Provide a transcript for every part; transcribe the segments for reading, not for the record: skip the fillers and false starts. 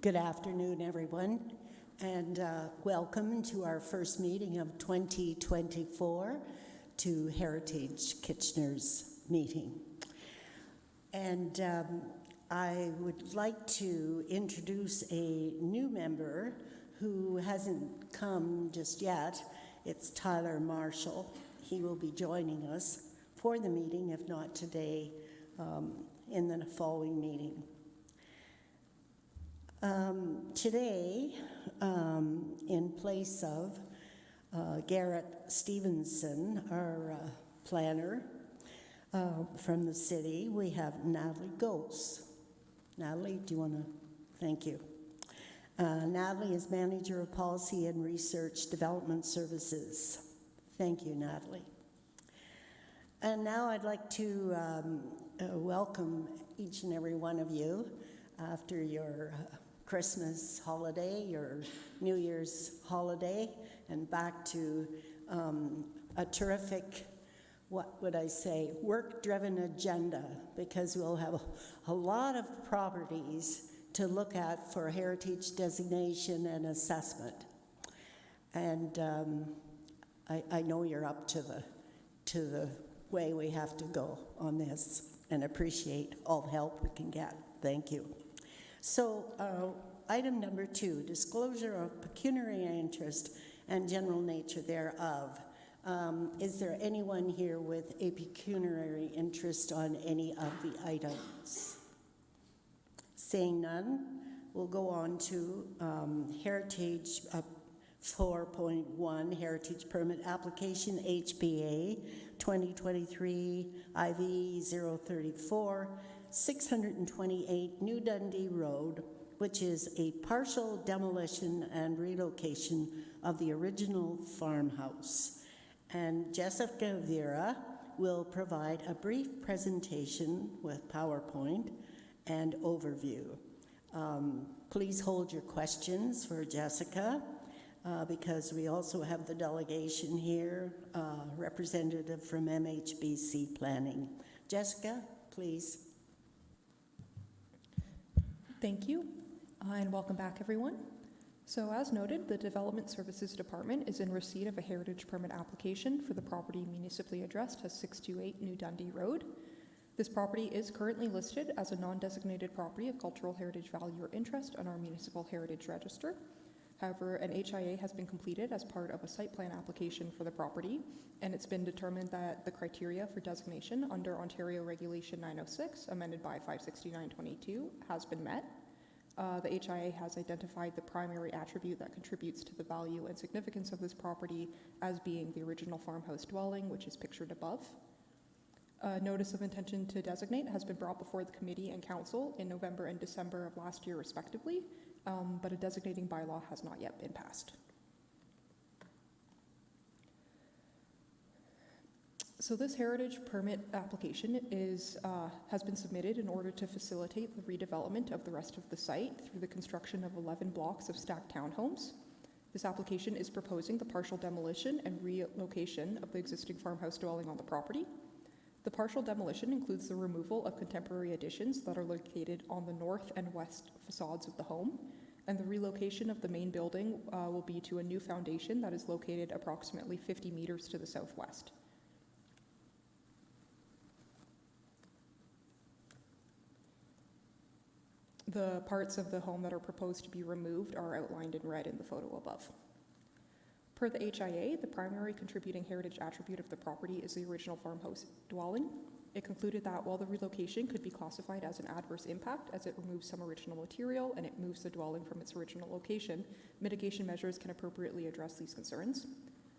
Good afternoon, everyone, and welcome to our first meeting of 2024 to Heritage Kitchener's meeting. And I would like to introduce a new member who hasn't come just yet. It's Tyler Marshall. He will be joining us for the meeting, if not today, in the following meeting. Today, in place of Garrett Stevenson, our planner from the city, we have Natalie Gose. Natalie, do you want to? Thank you. Natalie is Manager of Policy and Research Development Services. Thank you, Natalie. And now I'd like to welcome each and every one of you after your Christmas holiday, your New Year's holiday, and back to a terrific, what would I say, work-driven agenda, because we'll have a lot of properties to look at for heritage designation and assessment. And I know you're up to the way we have to go on this, and appreciate all the help we can get. Thank you. So item number 2, disclosure of pecuniary interest and general nature thereof. Is there anyone here with a pecuniary interest on any of the items? Seeing none, we'll go on to Heritage 4.1, Heritage Permit Application, HPA 2023 IV 034, 628 New Dundee Road, which is a partial demolition and relocation of the original farmhouse. And Jessica Vera will provide a brief presentation with PowerPoint and overview. Please hold your questions for Jessica because we also have the delegation here, representative from MHBC Planning. Jessica, please. Thank you, and welcome back, everyone. So as noted, the Development Services Department is in receipt of a heritage permit application for the property municipally addressed as 628 New Dundee Road. This property is currently listed as a non-designated property of cultural heritage value or interest on our municipal heritage register. However, an HIA has been completed as part of a site plan application for the property, and it's been determined that the criteria for designation under Ontario Regulation 906, amended by 569/22, has been met. The HIA has identified the primary attribute that contributes to the value and significance of this property as being the original farmhouse dwelling, which is pictured above. A notice of intention to designate has been brought before the committee and council in November and December of last year, respectively, but a designating bylaw has not yet been passed. So this heritage permit application has been submitted in order to facilitate the redevelopment of the rest of the site through the construction of 11 blocks of stacked townhomes. This application is proposing the partial demolition and relocation of the existing farmhouse dwelling on the property. The partial demolition includes the removal of contemporary additions that are located on the north and west facades of the home, and the relocation of the main building will be to a new foundation that is located approximately 50 meters to the southwest. The parts of the home that are proposed to be removed are outlined in red in the photo above. Per the HIA, the primary contributing heritage attribute of the property is the original farmhouse dwelling. It concluded that while the relocation could be classified as an adverse impact as it removes some original material and it moves the dwelling from its original location, mitigation measures can appropriately address these concerns.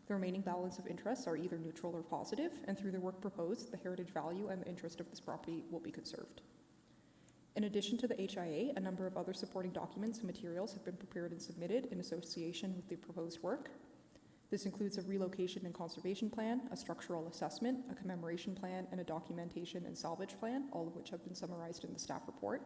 The remaining balance of interests are either neutral or positive, and through the work proposed, the heritage value and the interest of this property will be conserved. In addition to the HIA, a number of other supporting documents and materials have been prepared and submitted in association with the proposed work. This includes a relocation and conservation plan, a structural assessment, a commemoration plan, and a documentation and salvage plan, all of which have been summarized in the staff report.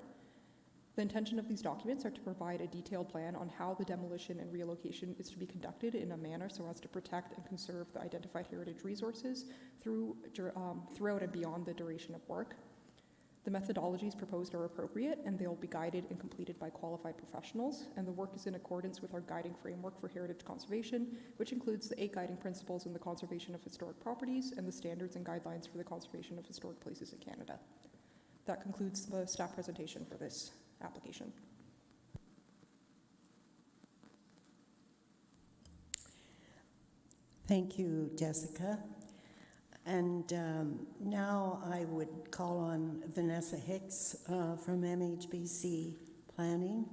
The intention of these documents are to provide a detailed plan on how the demolition and relocation is to be conducted in a manner so as to protect and conserve the identified heritage resources throughout and beyond the duration of work. The methodologies proposed are appropriate, and they will be guided and completed by qualified professionals, and the work is in accordance with our guiding framework for heritage conservation, which includes the 8 guiding principles in the conservation of historic properties and the standards and guidelines for the conservation of historic places in Canada. That concludes the staff presentation for this application. Thank you, Jessica. And now I would call on Vanessa Hicks from MHBC Planning.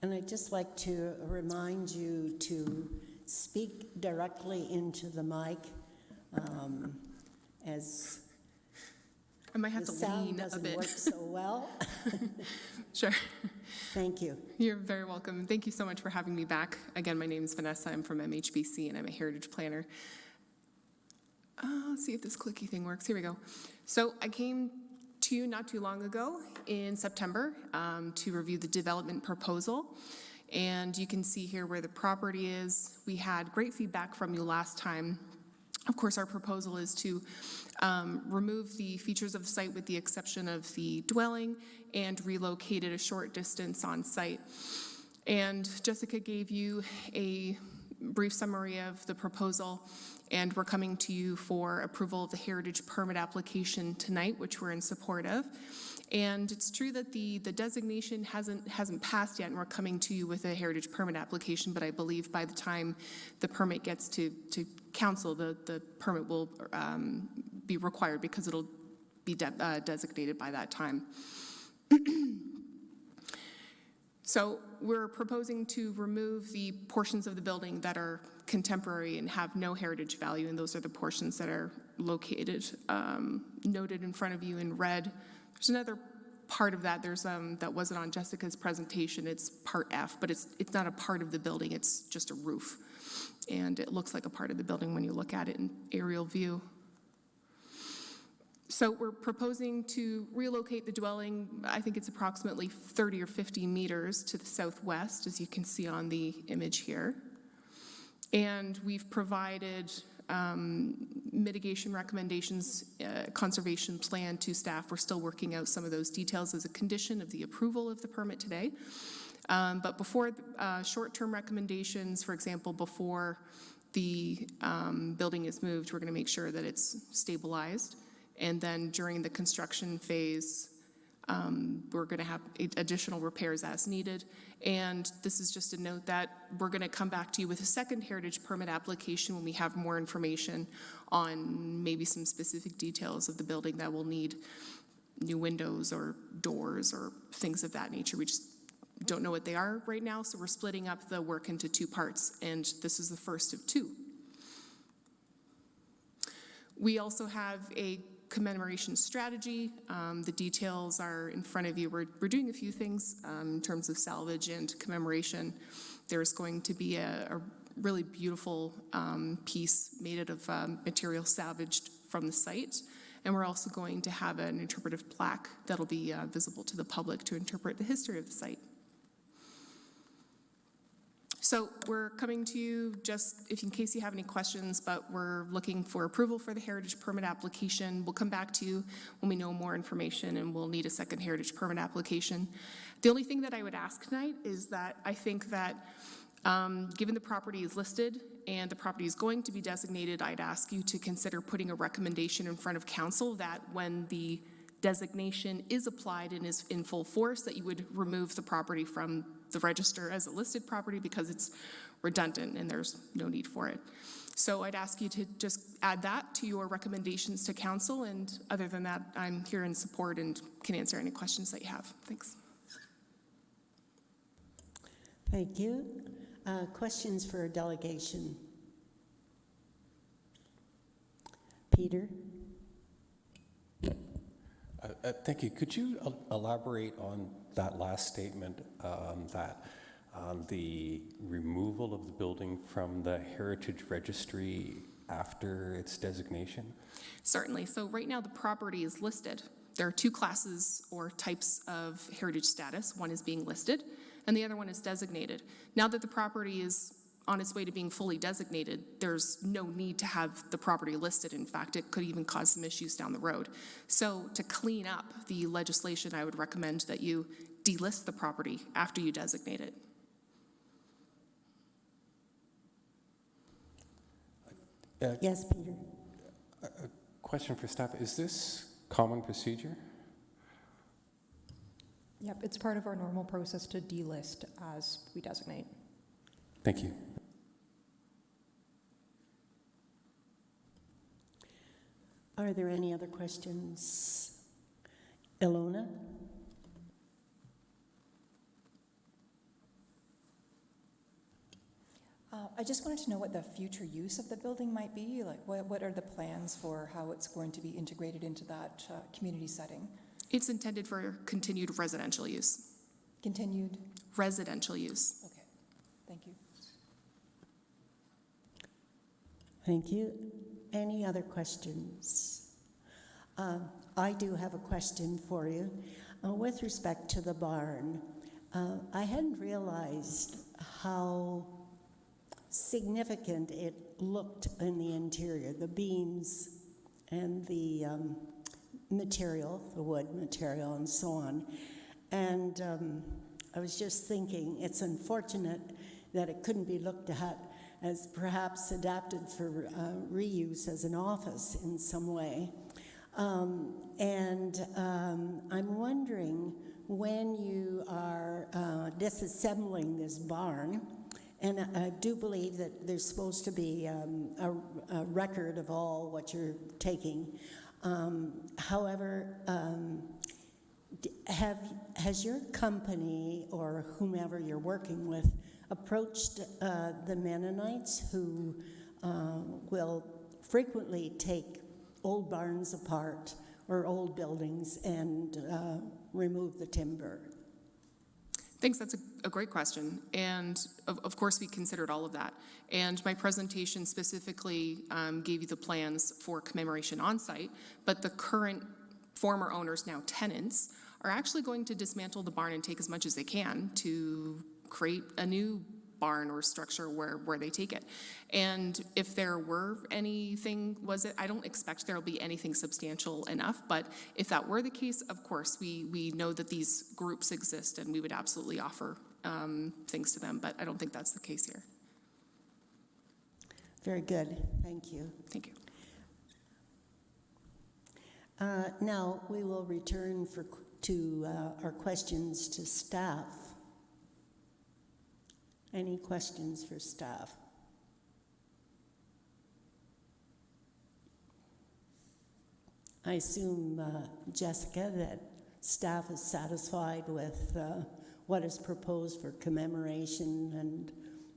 And I'd just like to remind you to speak directly into the mic as I might have the to sound lean a doesn't bit. work so well. Sure. Thank you. You're very welcome. Thank you so much for having me back. Again, my name is Vanessa. I'm from MHBC, and I'm a heritage planner. Let's see if this clicky thing works. Here we go. So I came to you not too long ago in September to review the development proposal. And you can see here where the property is. We had great feedback from you last time. Of course, our proposal is to remove the features of the site with the exception of the dwelling and relocate it a short distance on site. And Jessica gave you a brief summary of the proposal, and we're coming to you for approval of the heritage permit application tonight, which we're in support of. And it's true that the designation hasn't passed yet, and we're coming to you with a heritage permit application, but I believe by the time the permit gets to council, the permit will be required because it'll be designated by that time. So we're proposing to remove the portions of the building that are contemporary and have no heritage value, and those are the portions that are located, noted in front of you in red. There's another part of that that wasn't on Jessica's presentation. It's part F, but it's not a part of the building. It's just a roof, and it looks like a part of the building when you look at it in aerial view. So we're proposing to relocate the dwelling. I think it's approximately 30 or 50 meters to the southwest, as you can see on the image here. And we've provided mitigation recommendations, conservation plan to staff. We're still working out some of those details as a condition of the approval of the permit today. But before short-term recommendations, for example, before the building is moved, we're going to make sure that it's stabilized. And then during the construction phase, we're going to have additional repairs as needed. And this is just a note that we're going to come back to you with a second heritage permit application when we have more information on maybe some specific details of the building that will need new windows or doors or things of that nature. We just don't know what they are right now, so we're splitting up the work into 2 parts, and this is the first of 2. We also have a commemoration strategy. The details are in front of you. We're doing a few things in terms of salvage and commemoration. There's going to be a really beautiful piece made out of material salvaged from the site. And we're also going to have an interpretive plaque that'll be visible to the public to interpret the history of the site. So we're coming to you just in case you have any questions, but we're looking for approval for the heritage permit application. We'll come back to you when we know more information, and we'll need a second heritage permit application. The only thing that I would ask tonight is that I think that given the property is listed and the property is going to be designated, I'd ask you to consider putting a recommendation in front of council that when the designation is applied and is in full force, that you would remove the property from the register as a listed property because it's redundant and there's no need for it. So I'd ask you to just add that to your recommendations to council, and other than that, I'm here in support and can answer any questions that you have. Thanks. Thank you. Questions for delegation? Peter? Thank you. Could you elaborate on that last statement, that the removal of the building from the Heritage Registry after its designation? Certainly. So right now the property is listed. There are 2 classes or types of heritage status. One is being listed and the other one is designated. Now that the property is on its way to being fully designated, there's no need to have the property listed. In fact, it could even cause some issues down the road. So to clean up the legislation, I would recommend that you delist the property after you designate it. Yes, Peter? Question for staff, is this common procedure? Yep, it's part of our normal process to delist as we designate. Thank you. Are there any other questions? Ilona? I just wanted to know what the future use of the building might be. Like, what are the plans for how it's going to be integrated into that community setting? It's intended for continued residential use. Continued? Residential use. Okay, thank you. Thank you. Any other questions? I do have a question for you. With respect to the barn, I hadn't realized how significant it looked in the interior, the beams and the material, the wood material and so on. And I was just thinking, it's unfortunate that it couldn't be looked at as perhaps adapted for reuse as an office in some way. I'm wondering, when you are disassembling this barn, and I do believe that there's supposed to be a record of all what you're taking. However, has your company or whomever you're working with approached the Mennonites who will frequently take old barns apart or old buildings and remove the timber? Thanks, that's a great question. And of course, we considered all of that. And my presentation specifically gave you the plans for commemoration on site, but the current former owners, now tenants, are actually going to dismantle the barn and take as much as they can to create a new barn or structure where they take it. And if there were anything, I don't expect there'll be anything substantial enough, but if that were the case, of course, we know that these groups exist and we would absolutely offer things to them, but I don't think that's the case here. Very good, thank you. Thank you. Now, we will return to our questions to staff. Any questions for staff? I assume, Jessica, that staff is satisfied with what is proposed for commemoration and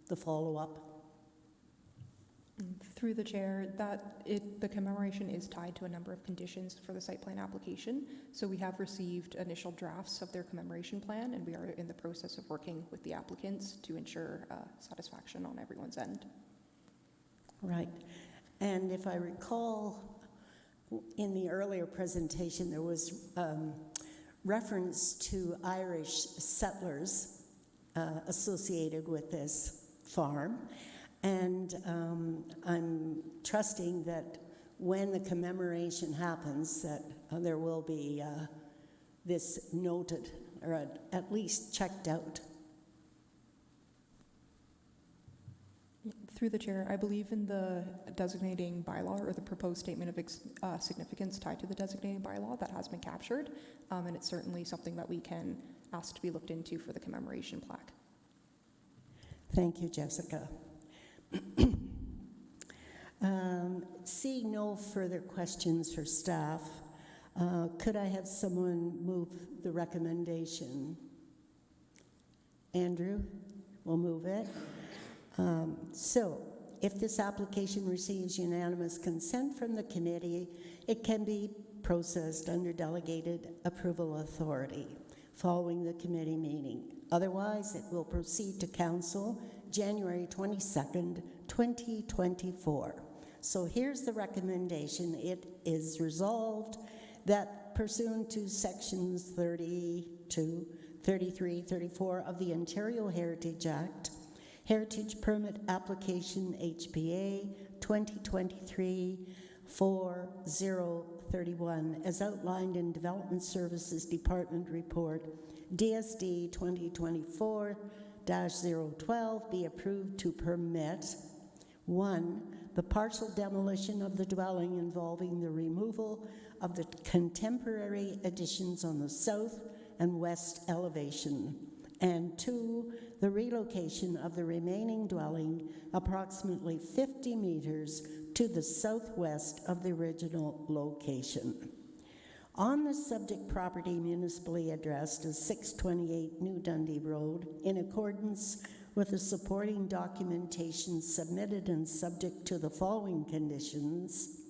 the follow-up? Through the chair, the commemoration is tied to a number of conditions for the site plan application. So we have received initial drafts of their commemoration plan, and we are in the process of working with the applicants to ensure satisfaction on everyone's end. Right. And if I recall, in the earlier presentation, there was reference to Irish settlers associated with this farm. And I'm trusting that when the commemoration happens, that there will be this noted, or at least checked out. Through the chair, I believe in the designating bylaw or the proposed statement of significance tied to the designating bylaw that has been captured, and it's certainly something that we can ask to be looked into for the commemoration plaque. Thank you, Jessica. Seeing no further questions for staff, could I have someone move the recommendation? Andrew will move it. So, if this application receives unanimous consent from the committee, it can be processed under delegated approval authority following the committee meeting. Otherwise, it will proceed to council January 22nd, 2024. So here's the recommendation. It is resolved that pursuant to sections 32, 33, 34 of the Ontario Heritage Act, Heritage Permit Application HPA 2023-4031, as outlined in Development Services Department Report DSD 2024-012, be approved to permit 1. The partial demolition of the dwelling involving the removal of the contemporary additions on the south and west elevation, and 2. The relocation of the remaining dwelling approximately 50 meters to the southwest of the original location. On the subject property municipally addressed as 628 New Dundee Road, in accordance with the supporting documentation submitted and subject to the following conditions: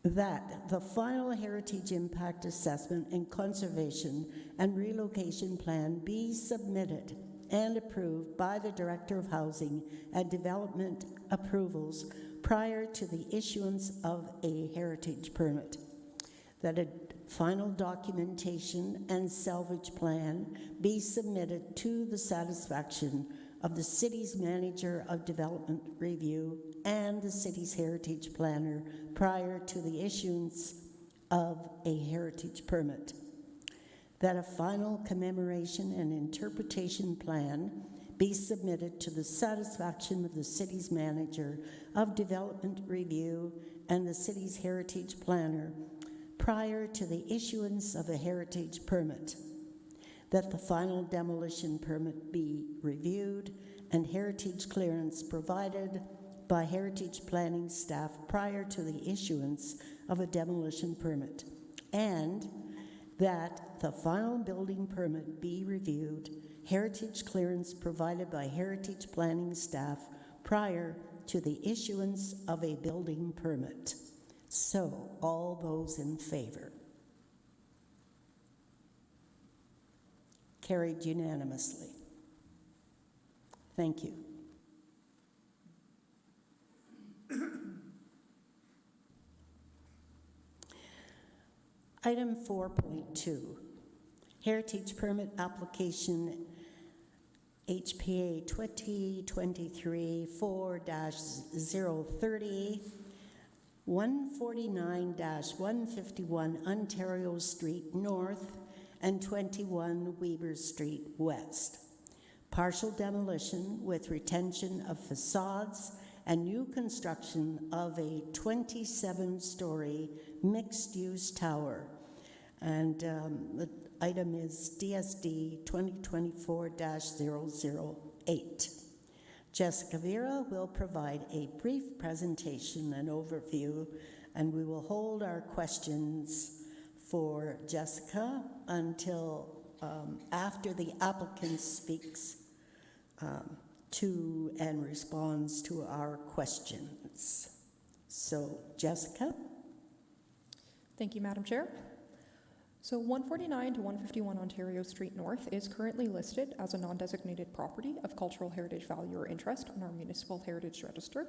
that the final heritage impact assessment and conservation and relocation plan be submitted and approved by the Director of Housing and Development approvals prior to the issuance of a heritage permit, that a final documentation and salvage plan be submitted to the satisfaction of the city's manager of development review and the city's heritage planner prior to the issuance of a heritage permit, that a final commemoration and interpretation plan be submitted to the satisfaction of the city's manager of development review and the city's heritage planner prior to the issuance of a heritage permit, that the final demolition permit be reviewed and heritage clearance provided by heritage planning staff prior to the issuance of a demolition permit, and that the final building permit be reviewed, heritage clearance provided by heritage planning staff prior to the issuance of a building permit. So, all those in favor? Carried unanimously. Thank you. Item 4.2, Heritage Permit Application HPA 2023-4-030, 149-151 Ontario Street North and 21 Weber Street West. Partial demolition with retention of facades and new construction of a 27-story mixed-use tower. And the item is DSD 2024-008. Jessica Vera will provide a brief presentation and overview, and we will hold our questions for Jessica until after the applicant speaks to and responds to our questions. So, Jessica? Thank you, Madam Chair. So 149 to 151 Ontario Street North is currently listed as a non-designated property of cultural heritage value or interest on our municipal heritage register.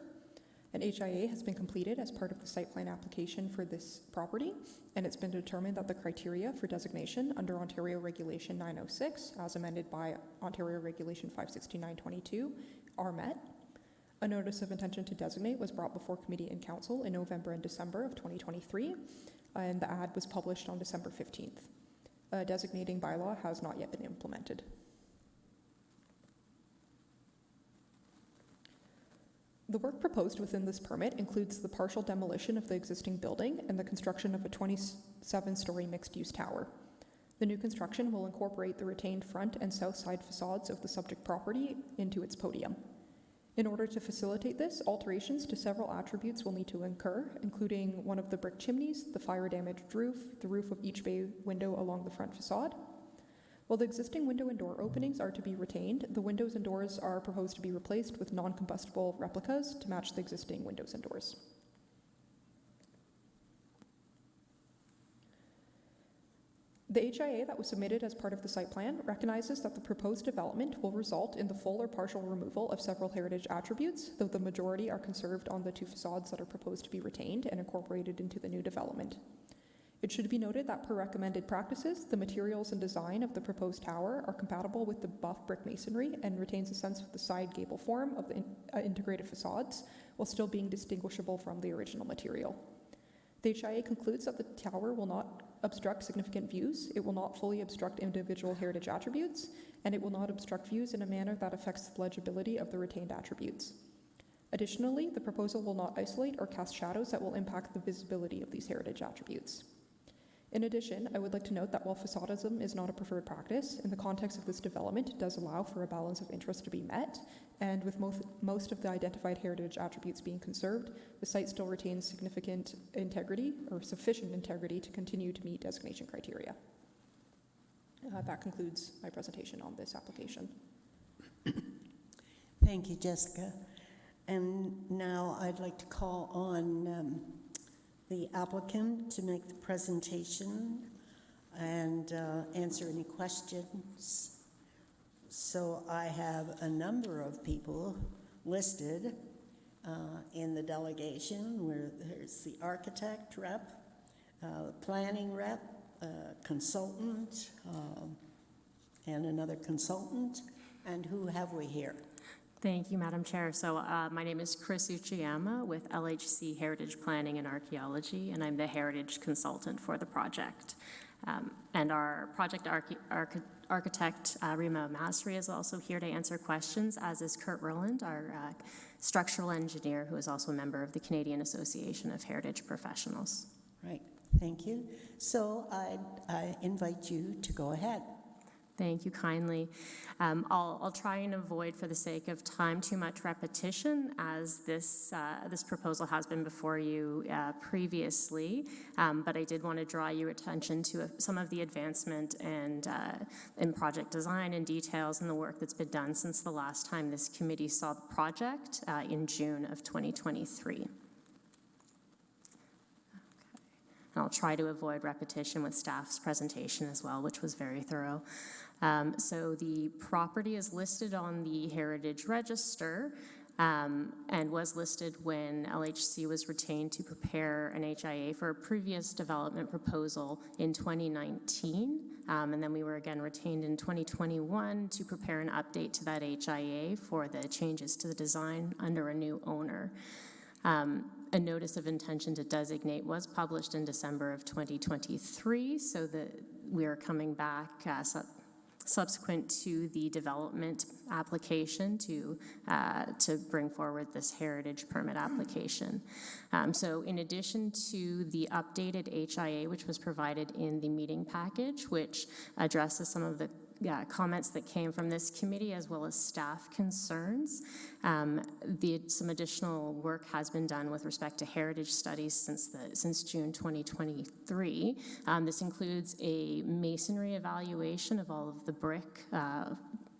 An HIA has been completed as part of the site plan application for this property, and it's been determined that the criteria for designation under Ontario Regulation 906, as amended by Ontario Regulation 569/22, are met. A notice of intention to designate was brought before committee and council in November and December of 2023, and the ad was published on December 15th. A designating bylaw has not yet been implemented. The work proposed within this permit includes the partial demolition of the existing building and the construction of a 27-story mixed-use tower. The new construction will incorporate the retained front and south side facades of the subject property into its podium. In order to facilitate this, alterations to several attributes will need to occur, including one of the brick chimneys, the fire-damaged roof, the roof of each bay window along the front facade. While the existing window and door openings are to be retained, the windows and doors are proposed to be replaced with non-combustible replicas to match the existing windows and doors. The HIA that was submitted as part of the site plan recognizes that the proposed development will result in the full or partial removal of several heritage attributes, though the majority are conserved on the two facades that are proposed to be retained and incorporated into the new development. It should be noted that per recommended practices, the materials and design of the proposed tower are compatible with the buff brick masonry and retains a sense of the side gable form of the integrated facades, while still being distinguishable from the original material. The HIA concludes that the tower will not obstruct significant views, it will not fully obstruct individual heritage attributes, and it will not obstruct views in a manner that affects the legibility of the retained attributes. Additionally, the proposal will not isolate or cast shadows that will impact the visibility of these heritage attributes. In addition, I would like to note that while facadism is not a preferred practice, in the context of this development, it does allow for a balance of interest to be met, and with most of the identified heritage attributes being conserved, the site still retains significant integrity, or sufficient integrity, to continue to meet designation criteria. That concludes my presentation on this application. Thank you, Jessica. And now I'd like to call on the applicant to make the presentation and answer any questions. So I have a number of people listed in the delegation, where there's the architect rep, planning rep, consultant, and another consultant. And who have we here? Thank you, Madam Chair. So my name is Chris Uchiyama with LHC Heritage Planning and Archaeology, and I'm the heritage consultant for the project. And our project architect, Rima Masri, is also here to answer questions, as is Kurt Roland, our structural engineer, who is also a member of the Canadian Association of Heritage Professionals. Right, thank you. So I invite you to go ahead. Thank you kindly. I'll try and avoid, for the sake of time, too much repetition, as this proposal has been before you previously, but I did want to draw your attention to some of the advancement and in project design and details and the work that's been done since the last time this committee saw the project in June of 2023. I'll try to avoid repetition with staff's presentation as well, which was very thorough. So the property is listed on the Heritage Register and was listed when LHC was retained to prepare an HIA for a previous development proposal in 2019. And then we were again retained in 2021 to prepare an update to that HIA for the changes to the design under a new owner. A notice of intention to designate was published in December of 2023, so that we are coming back subsequent to the development application to bring forward this heritage permit application. So in addition to the updated HIA, which was provided in the meeting package, which addresses some of the comments that came from this committee, as well as staff concerns. Some additional work has been done with respect to heritage studies since June 2023. This includes a masonry evaluation of all of the brick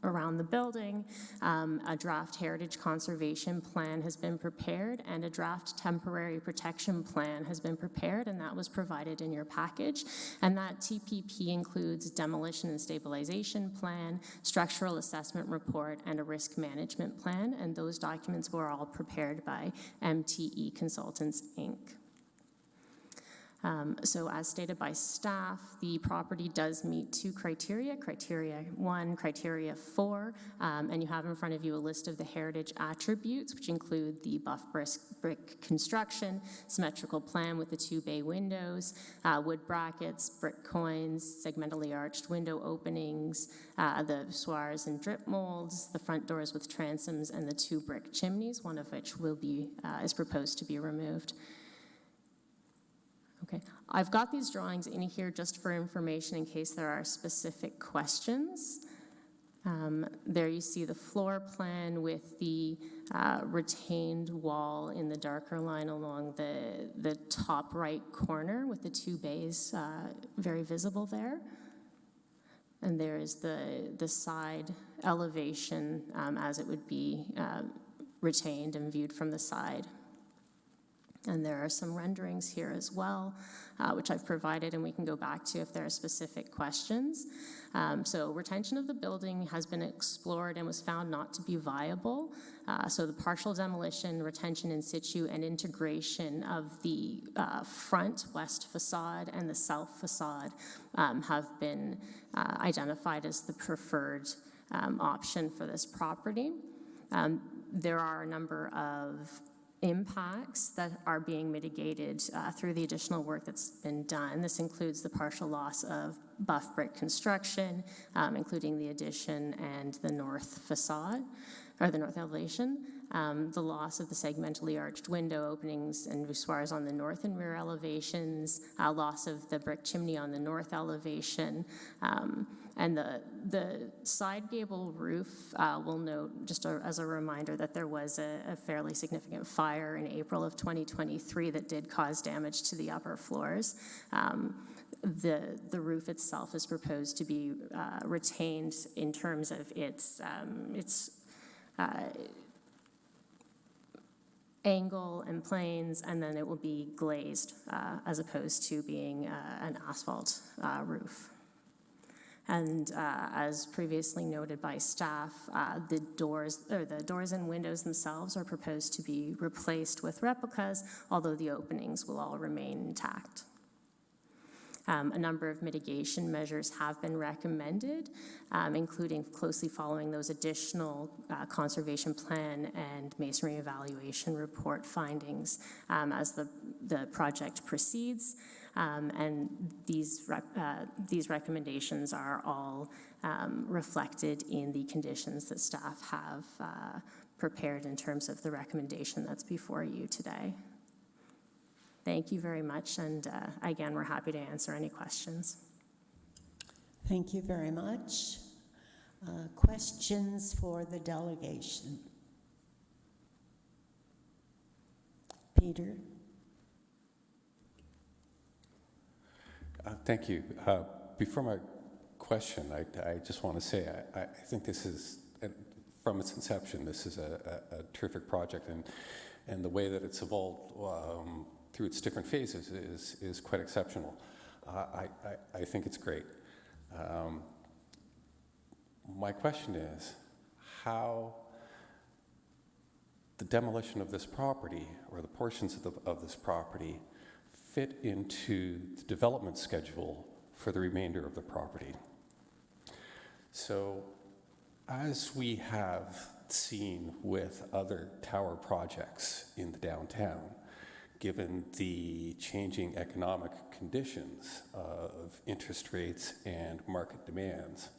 around the building. A draft heritage conservation plan has been prepared, and a draft temporary protection plan has been prepared, and that was provided in your package. And that TPP includes demolition and stabilization plan, structural assessment report, and a risk management plan, and those documents were all prepared by MTE Consultants, Inc. So as stated by staff, the property does meet two criteria, criteria 1, criteria 4, and you have in front of you a list of the heritage attributes, which include the buff brick construction, symmetrical plan with the 2 bay windows, wood brackets, brick coins, segmentally arched window openings, the soirs and drip molds, the front doors with transoms, and the 2 brick chimneys, one of which is proposed to be removed. Okay, I've got these drawings in here just for information in case there are specific questions. There you see the floor plan with the retained wall in the darker line along the top right corner with the 2 bays very visible there. And there is the side elevation as it would be retained and viewed from the side. And there are some renderings here as well, which I've provided, and we can go back to if there are specific questions. So retention of the building has been explored and was found not to be viable. So the partial demolition, retention in situ, and integration of the front west facade and the south facade have been identified as the preferred option for this property. There are a number of impacts that are being mitigated through the additional work that's been done. This includes the partial loss of buff brick construction, including the addition and the north facade, or the north elevation, the loss of the segmentally arched window openings and voussoirs on the north and rear elevations, loss of the brick chimney on the north elevation, and the side gable roof, we'll note, just as a reminder, that there was a fairly significant fire in April of 2023 that did cause damage to the upper floors. The roof itself is proposed to be retained in terms of its angle and planes, and then it will be glazed as opposed to being an asphalt roof. And as previously noted by staff, the doors and windows themselves are proposed to be replaced with replicas, although the openings will all remain intact. A number of mitigation measures have been recommended, including closely following those additional conservation plan and masonry evaluation report findings as the project proceeds. And these recommendations are all reflected in the conditions that staff have prepared in terms of the recommendation that's before you today. Thank you very much, and again, we're happy to answer any questions. Thank you very much. Questions for the delegation? Peter? Thank you. Before my question, I just want to say I think this is, from its inception, this is a terrific project, and the way that it's evolved through its different phases is quite exceptional. I think it's great. My question is how the demolition of this property, or the portions of this property, fit into the development schedule for the remainder of the property. So, as we have seen with other tower projects in the downtown, given the changing economic conditions of interest rates and market demands,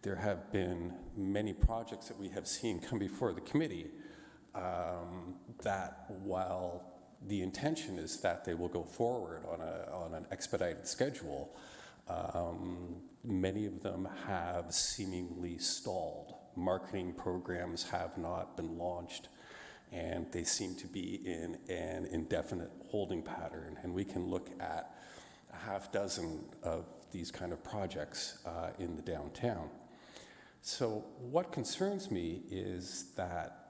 there have been many projects that we have seen come before the committee that, while the intention is that they will go forward on an expedited schedule, many of them have seemingly stalled. Marketing programs have not been launched, and they seem to be in an indefinite holding pattern. And we can look at a half dozen of these kind of projects in the downtown. So what concerns me is that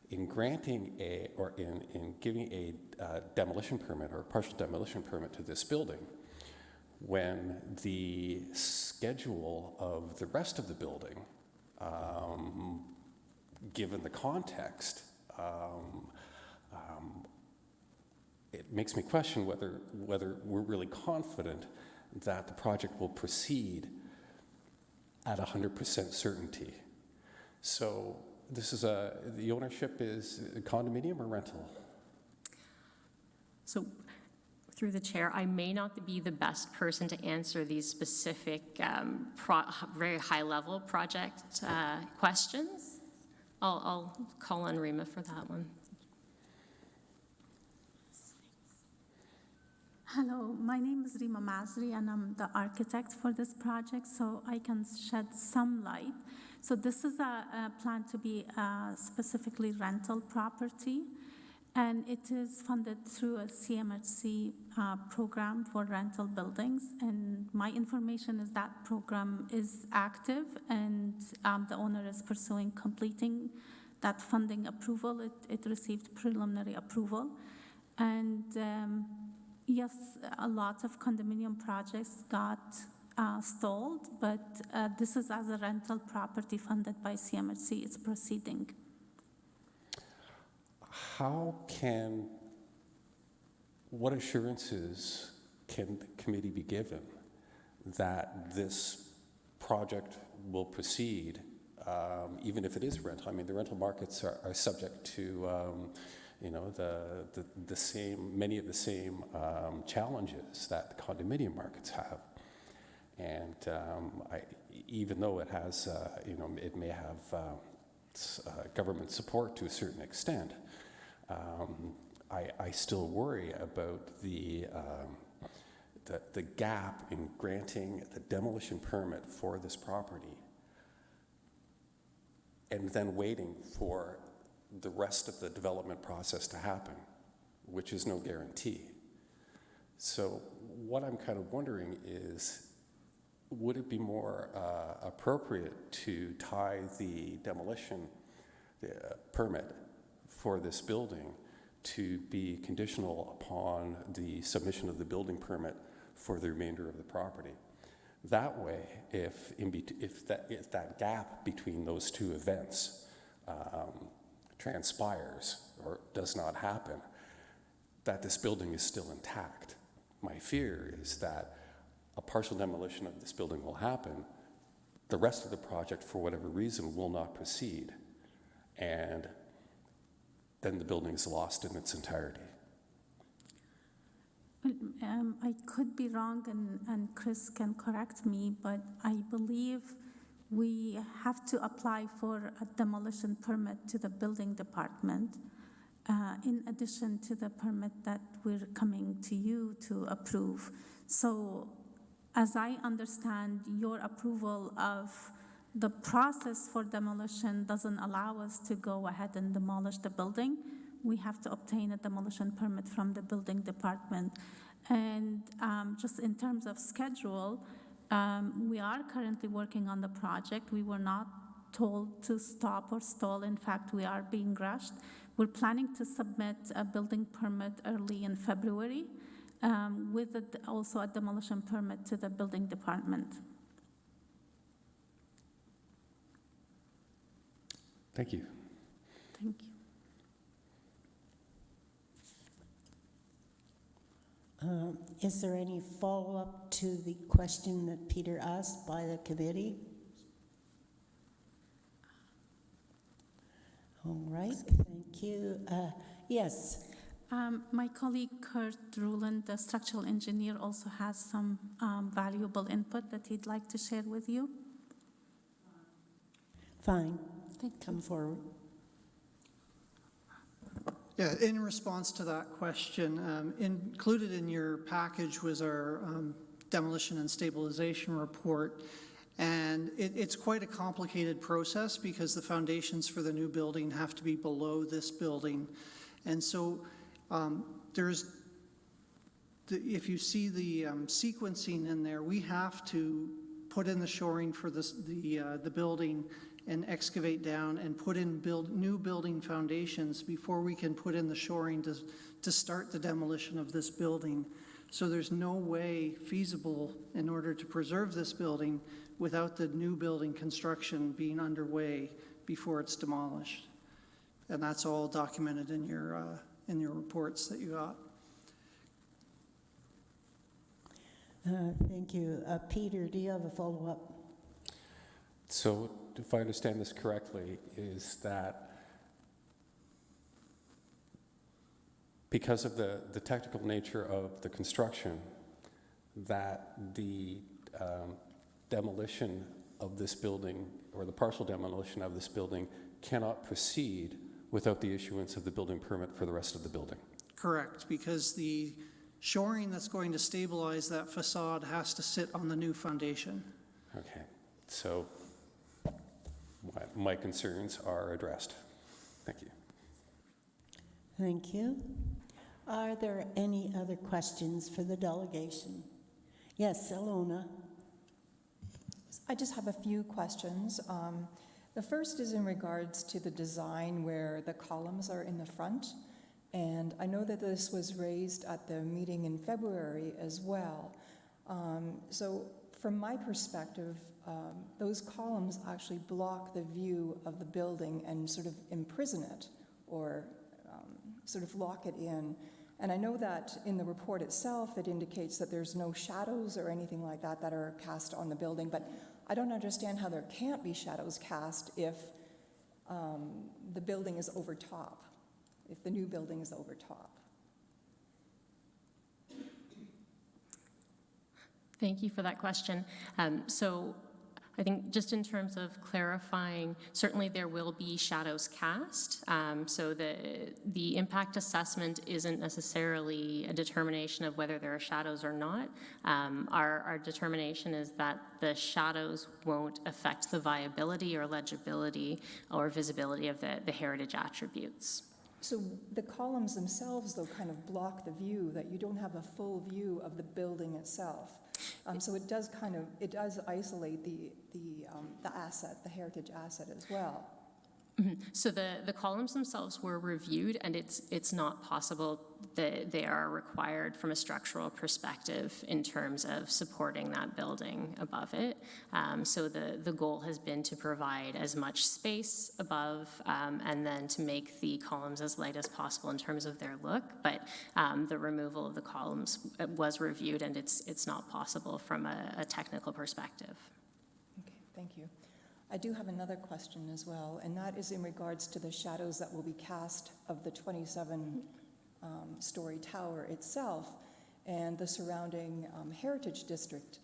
in granting in giving a demolition permit or a partial demolition permit to this building, when the schedule of the rest of the building, given the context, it makes me question whether we're really confident that the project will proceed at 100% certainty. So this is the ownership is a condominium or rental? So, through the chair, I may not be the best person to answer these specific, very high-level project questions. I'll call on Rima for that one. Hello, my name is Rima Masri, and I'm the architect for this project, so I can shed some light. So this is a plan to be a specifically rental property, and it is funded through a CMHC program for rental buildings. And my information is that program is active, and the owner is pursuing completing that funding approval. It received preliminary approval. And yes, a lot of condominium projects got stalled, but this is as a rental property funded by CMHC. It's proceeding. What assurances can the committee be given that this project will proceed, even if it is rental? I mean, the rental markets are subject to, many of the same challenges that the condominium markets have. And even though it has, it may have government support to a certain extent, I still worry about the gap in granting the demolition permit for this property and then waiting for the rest of the development process to happen, which is no guarantee. So what I'm kind of wondering is, would it be more appropriate to tie the demolition permit for this building to be conditional upon the submission of the building permit for the remainder of the property? That way, if that gap between those two events transpires or does not happen, that this building is still intact. My fear is that a partial demolition of this building will happen, the rest of the project, for whatever reason, will not proceed, and then the building is lost in its entirety. I could be wrong, and Chris can correct me, but I believe we have to apply for a demolition permit to the building department, in addition to the permit that we're coming to you to approve. So, as I understand, your approval of the process for demolition doesn't allow us to go ahead and demolish the building. We have to obtain a demolition permit from the building department. And just in terms of schedule, we are currently working on the project. We were not told to stop or stall. In fact, we are being rushed. We're planning to submit a building permit early in February, with also a demolition permit to the building department. Thank you. Thank you. Is there any follow-up to the question that Peter asked by the committee? All right, thank you. Yes. My colleague Kurt Ruland, the structural engineer, also has some valuable input that he'd like to share with you. Fine. Come forward. Yeah, in response to that question, included in your package was our demolition and stabilization report. And it's quite a complicated process because the foundations for the new building have to be below this building. And so if you see the sequencing in there, we have to put in the shoring for the building and excavate down and put in new building foundations before we can put in the shoring to start the demolition of this building. So there's no way feasible in order to preserve this building without the new building construction being underway before it's demolished. And that's all documented in your reports that you got. Thank you. Peter, do you have a follow-up? So, if I understand this correctly, is that because of the technical nature of the construction, that the demolition of this building, or the partial demolition of this building, cannot proceed without the issuance of the building permit for the rest of the building? Correct, because the shoring that's going to stabilize that facade has to sit on the new foundation. Okay, so my concerns are addressed. Thank you. Thank you. Are there any other questions for the delegation? Yes, Alona. I just have a few questions. The first is in regards to the design where the columns are in the front. And I know that this was raised at the meeting in February as well. So from my perspective, those columns actually block the view of the building and sort of imprison it or sort of lock it in. And I know that in the report itself, it indicates that there's no shadows or anything like that that are cast on the building, but I don't understand how there can't be shadows cast if the building is over top, if the new building is over top. Thank you for that question. So I think just in terms of clarifying, certainly there will be shadows cast. So the impact assessment isn't necessarily a determination of whether there are shadows or not. Our determination is that the shadows won't affect the viability or legibility or visibility of the heritage attributes. So the columns themselves, though, kind of block the view, that you don't have a full view of the building itself. So it does isolate the asset, the heritage asset as well. So the columns themselves were reviewed, and it's not possible that they are required from a structural perspective in terms of supporting that building above it. So the goal has been to provide as much space above and then to make the columns as light as possible in terms of their look. But the removal of the columns was reviewed, and it's not possible from a technical perspective. Okay, thank you. I do have another question as well, and that is in regards to the shadows that will be cast of the 27-story tower itself and the surrounding heritage district.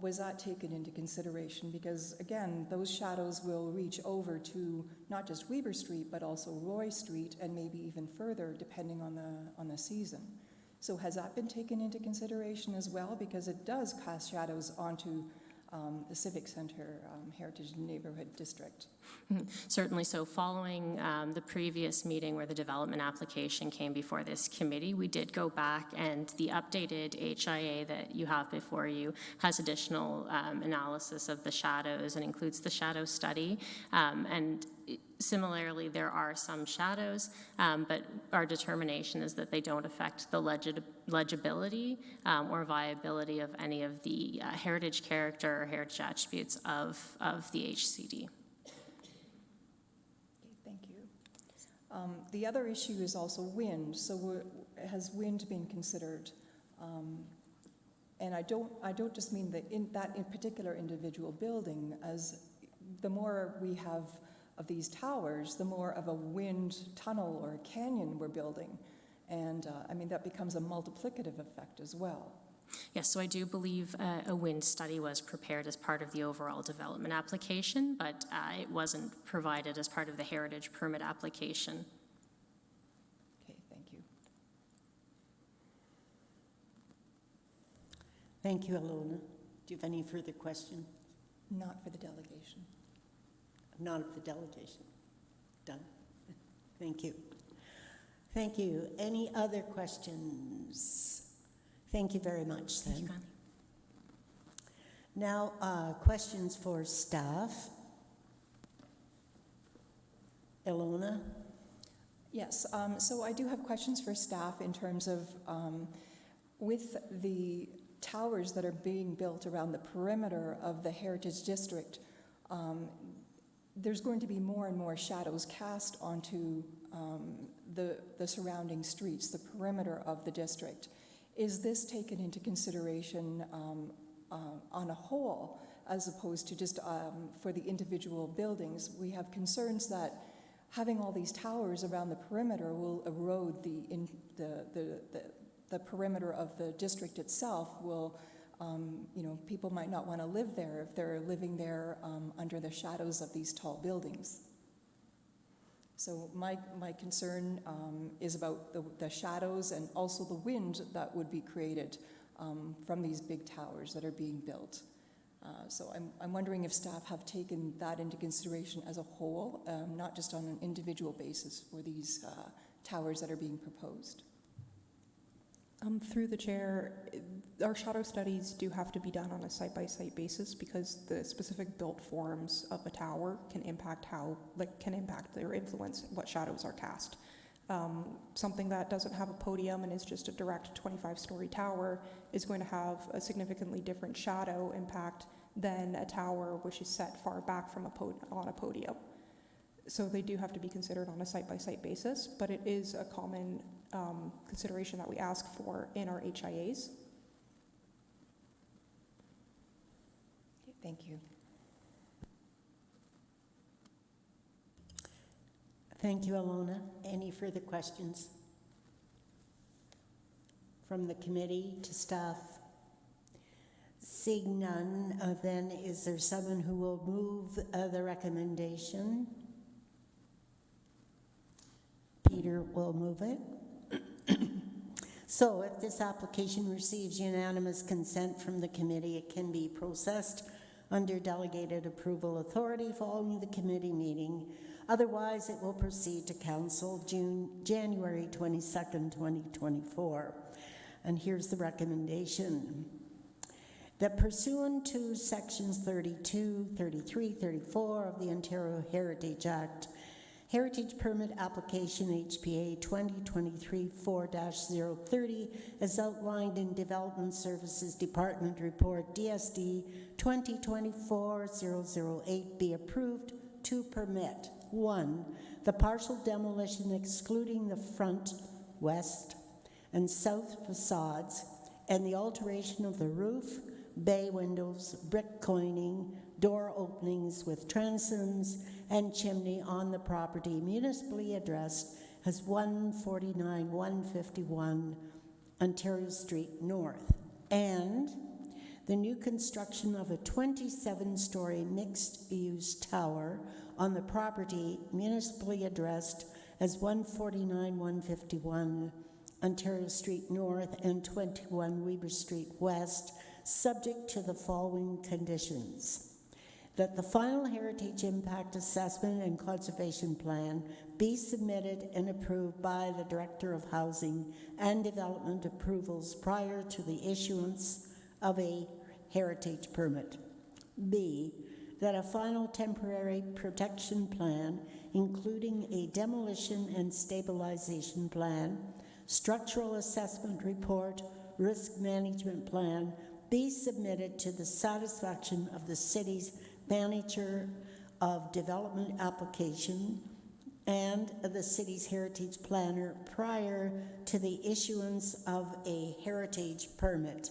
Was that taken into consideration? Because again, those shadows will reach over to not just Weber Street, but also Roy Street and maybe even further depending on the season. So has that been taken into consideration as well? Because it does cast shadows onto the Civic Center Heritage Neighborhood District. Certainly. So following the previous meeting where the development application came before this committee, we did go back, and the updated HIA that you have before you has additional analysis of the shadows and includes the shadow study. And similarly, there are some shadows, but our determination is that they don't affect the legibility or viability of any of the heritage character or heritage attributes of the HCD. Thank you. The other issue is also wind. So has wind been considered? And I don't just mean that in particular individual building, as the more we have of these towers, the more of a wind tunnel or a canyon we're building. And I mean, that becomes a multiplicative effect as well. Yes, so I do believe a wind study was prepared as part of the overall development application, but it wasn't provided as part of the heritage permit application. Okay, thank you. Thank you, Alona. Do you have any further questions? Not for the delegation. Not of the delegation. Done. Thank you. Thank you. Any other questions? Thank you very much, then. Thank you, Connie. Now, questions for staff. Ilona? Yes, so I do have questions for staff in terms of with the towers that are being built around the perimeter of the Heritage District, there's going to be more and more shadows cast onto the surrounding streets, the perimeter of the district. Is this taken into consideration on a whole, as opposed to just for the individual buildings? We have concerns that having all these towers around the perimeter will erode the perimeter of the district itself. Will people might not want to live there if they're living there under the shadows of these tall buildings. So my concern is about the shadows and also the wind that would be created from these big towers that are being built. So I'm wondering if staff have taken that into consideration as a whole, not just on an individual basis for these towers that are being proposed. Through the chair, Our shadow studies do have to be done on a site-by-site basis because the specific built forms of a tower can impact or influence what shadows are cast. Something that doesn't have a podium and is just a direct 25-story tower is going to have a significantly different shadow impact than a tower which is set far back from on a podium. So they do have to be considered on a site-by-site basis, but it is a common consideration that we ask for in our HIAs. Thank you. Thank you, Alona. Any further questions from the committee to staff? Seeing none, then is there someone who will move the recommendation? Peter will move it. So if this application receives unanimous consent from the committee, it can be processed under delegated approval authority following the committee meeting. Otherwise, it will proceed to council January 22nd, 2024. And here's the recommendation. That pursuant to sections 32, 33, 34 of the Ontario Heritage Act, Heritage Permit Application HPA 2023-4-030 as outlined in Development Services Department Report DSD 2024-008 be approved to permit 1. The partial demolition excluding the front, west, and south facades and the alteration of the roof, bay windows, brick coining, door openings with transoms, and chimney on the property municipally addressed as 149-151 Ontario Street North, and the new construction of a 27-story mixed-use tower on the property municipally addressed as 149-151 Ontario Street North and 21 Weber Street West, subject to the following conditions. That the final heritage impact assessment and conservation plan be submitted and approved by the Director of Housing and Development Approvals prior to the issuance of a heritage permit. B, that a final temporary protection plan, including a demolition and stabilization plan, structural assessment report, risk management plan, be submitted to the satisfaction of the city's manager of development application and the city's heritage planner prior to the issuance of a heritage permit.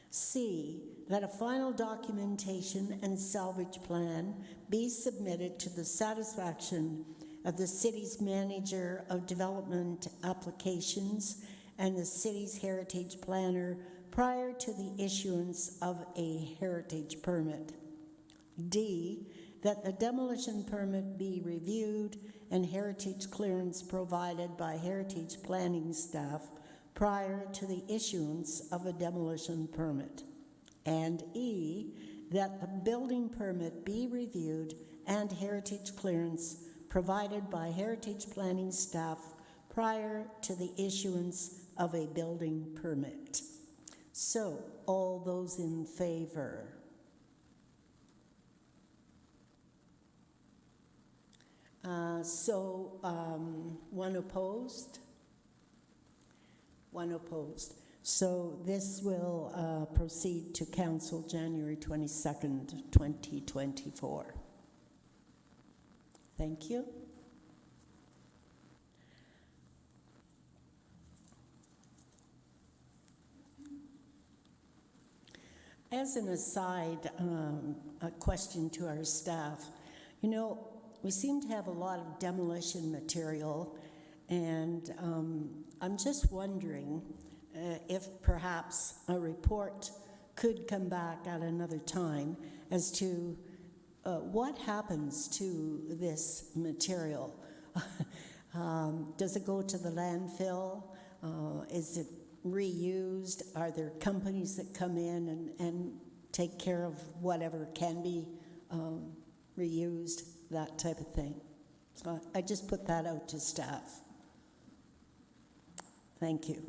C, that a final documentation and salvage plan be submitted to the satisfaction of the city's manager of development applications and the city's heritage planner prior to the issuance of a heritage permit. D, that the demolition permit be reviewed and heritage clearance provided by heritage planning staff prior to the issuance of a demolition permit. And E, that the building permit be reviewed and heritage clearance provided by heritage planning staff prior to the issuance of a building permit. So, all those in favor? One opposed? One opposed. So this will proceed to council January 22nd, 2024. Thank you. As an aside, a question to our staff. You know, we seem to have a lot of demolition material, and I'm just wondering if perhaps a report could come back at another time as to what happens to this material. Does it go to the landfill? Is it reused? Are there companies that come in and take care of whatever can be reused, that type of thing? So I just put that out to staff. Thank you.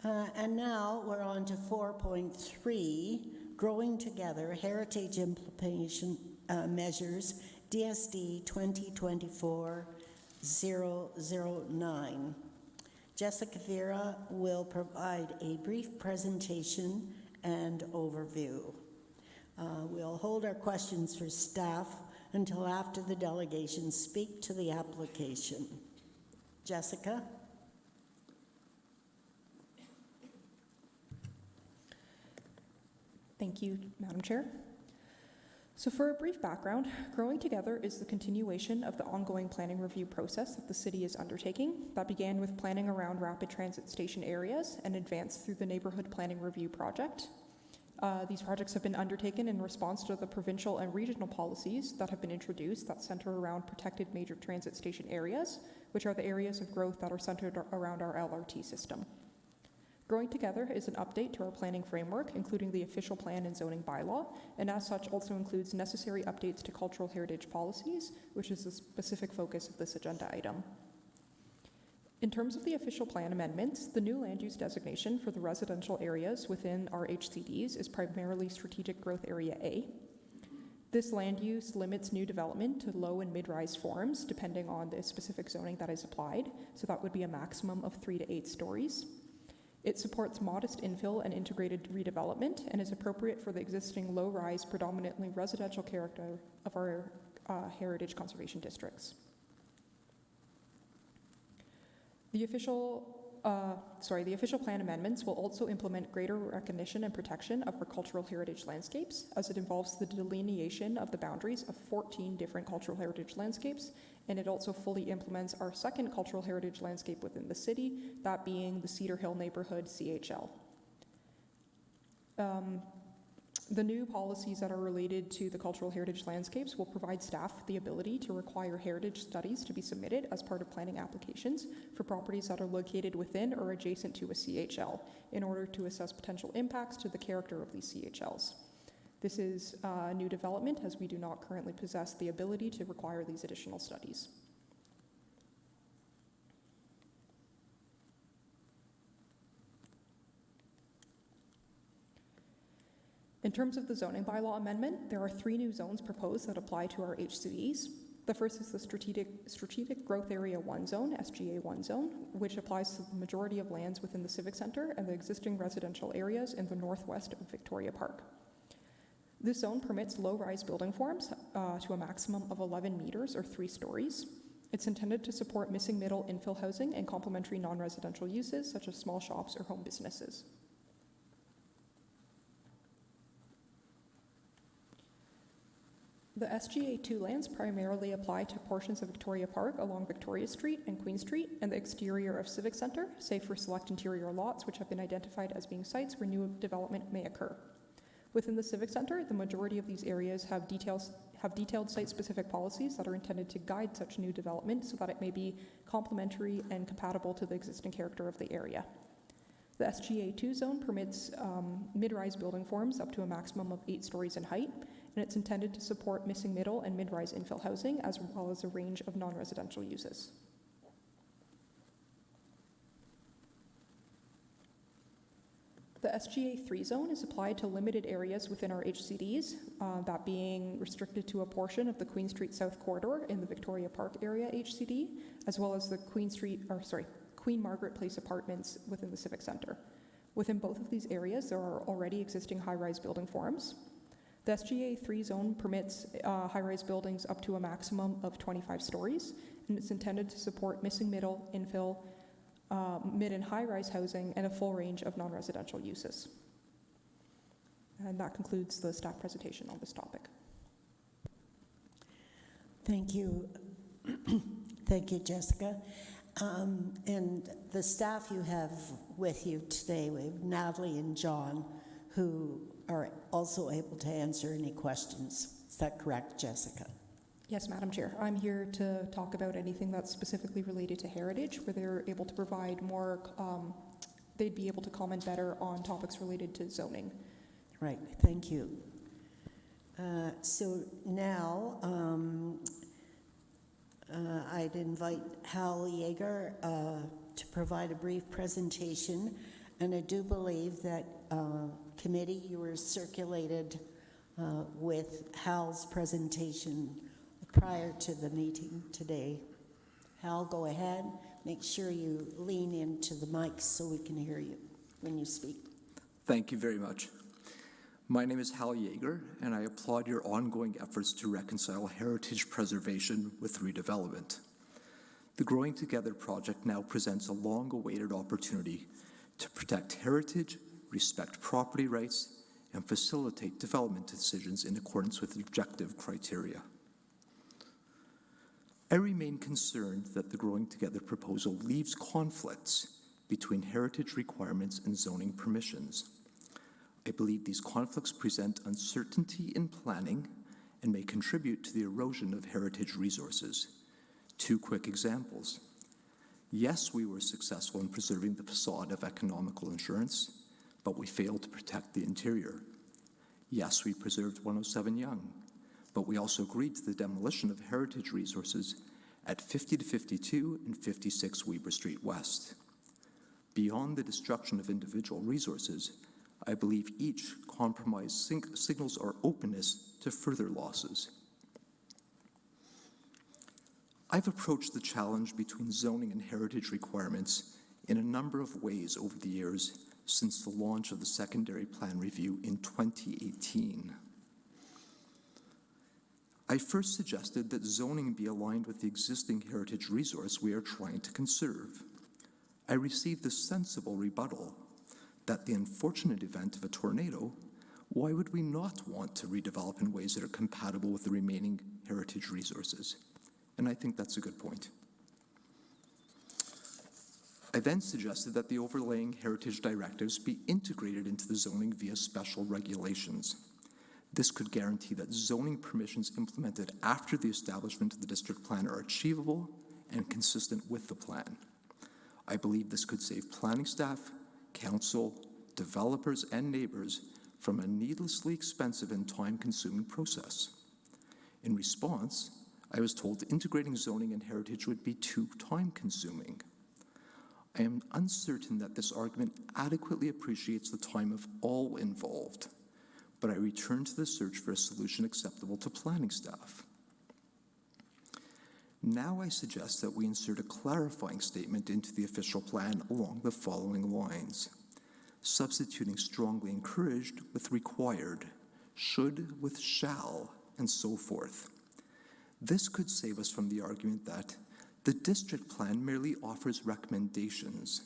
And now we're on to 4.3, Growing Together Heritage Implementation Measures, DSD 2024-009. Jessica Vera will provide a brief presentation and overview. We'll hold our questions for staff until after the delegations speak to the application. Jessica? Thank you, Madam Chair. So for a brief background, Growing Together is the continuation of the ongoing planning review process that the city is undertaking that began with planning around rapid transit station areas and advanced through the Neighborhood Planning Review Project. These projects have been undertaken in response to the provincial and regional policies that have been introduced that center around protected major transit station areas, which are the areas of growth that are centered around our LRT system. Growing Together is an update to our planning framework, including the official plan and zoning bylaw, and as such also includes necessary updates to cultural heritage policies, which is the specific focus of this agenda item. In terms of the official plan amendments, the new land use designation for the residential areas within our HCDs is primarily Strategic Growth Area A. This land use limits new development to low and mid-rise forms, depending on the specific zoning that is applied, so that would be a maximum of 3 to 8 stories. It supports modest infill and integrated redevelopment and is appropriate for the existing low-rise, predominantly residential character of our heritage conservation districts. The official plan amendments will also implement greater recognition and protection of our cultural heritage landscapes, as it involves the delineation of the boundaries of 14 different cultural heritage landscapes, and it also fully implements our second cultural heritage landscape within the city, that being the Cedar Hill Neighborhood, CHL. The new policies that are related to the cultural heritage landscapes will provide staff the ability to require heritage studies to be submitted as part of planning applications for properties that are located within or adjacent to a CHL in order to assess potential impacts to the character of these CHLs. This is a new development as we do not currently possess the ability to require these additional studies. In terms of the zoning bylaw amendment, there are 3 new zones proposed that apply to our HCDs. The first is the Strategic Growth Area 1 zone, SGA 1 zone, which applies to the majority of lands within the Civic Center and the existing residential areas in the northwest of Victoria Park. This zone permits low-rise building forms to a maximum of 11 meters or 3 stories. It's intended to support missing middle infill housing and complementary non-residential uses such as small shops or home businesses. The SGA2 lands primarily apply to portions of Victoria Park along Victoria Street and Queen Street and the exterior of Civic Center, save for select interior lots which have been identified as being sites where new development may occur. Within the Civic Center, the majority of these areas have detailed site-specific policies that are intended to guide such new development so that it may be complementary and compatible to the existing character of the area. The SGA2 zone permits mid-rise building forms up to a maximum of 8 stories in height, and it's intended to support missing middle and mid-rise infill housing as well as a range of non-residential uses. The SGA3 zone is applied to limited areas within our HCDs, that being restricted to a portion of the Queen Street South Corridor in the Victoria Park area HCD, as well as the Queen Margaret Place apartments within the Civic Center. Within both of these areas, there are already existing high-rise building forms. The SGA3 zone permits high-rise buildings up to a maximum of 25 stories, and it's intended to support missing middle, infill, mid and high-rise housing, and a full range of non-residential uses. And that concludes the staff presentation on this topic. Thank you. Thank you, Jessica. And the staff you have with you today, we have Natalie and John, who are also able to answer any questions. Is that correct, Jessica? Yes, Madam Chair. I'm here to talk about anything that's specifically related to heritage, where they're able to provide more, they'd be able to comment better on topics related to zoning. Right, thank you. So now I'd invite Hal Yeager to provide a brief presentation And I do believe that committee, you were circulated with Hal's presentation prior to the meeting today. Hal, go ahead. Make sure you lean into the mic so we can hear you when you speak. Thank you very much. My name is Hal Yeager, and I applaud your ongoing efforts to reconcile heritage preservation with redevelopment. The Growing Together project now presents a long-awaited opportunity to protect heritage, respect property rights, and facilitate development decisions in accordance with objective criteria. I remain concerned that the Growing Together proposal leaves conflicts between heritage requirements and zoning permissions. I believe these conflicts present uncertainty in planning and may contribute to the erosion of heritage resources. 2 quick examples. Yes, we were successful in preserving the facade of economical insurance, but we failed to protect the interior. Yes, we preserved 107 Yonge, but we also agreed to the demolition of heritage resources at 50 to 52 and 56 Weber Street West. Beyond the destruction of individual resources, I believe each compromise signals our openness to further losses. I've approached the challenge between zoning and heritage requirements in a number of ways over the years since the launch of the secondary plan review in 2018. I first suggested that zoning be aligned with the existing heritage resource we are trying to conserve. I received the sensible rebuttal that the unfortunate event of a tornado, why would we not want to redevelop in ways that are compatible with the remaining heritage resources? And I think that's a good point. I then suggested that the overlaying heritage directives be integrated into the zoning via special regulations. This could guarantee that zoning permissions implemented after the establishment of the district plan are achievable and consistent with the plan. I believe this could save planning staff, council, developers, and neighbors from a needlessly expensive and time-consuming process. In response, I was told integrating zoning and heritage would be too time-consuming. I am uncertain that this argument adequately appreciates the time of all involved, but I return to the search for a solution acceptable to planning staff. Now I suggest that we insert a clarifying statement into the official plan along the following lines, substituting strongly encouraged with required, should with shall, and so forth. This could save us from the argument that the district plan merely offers recommendations,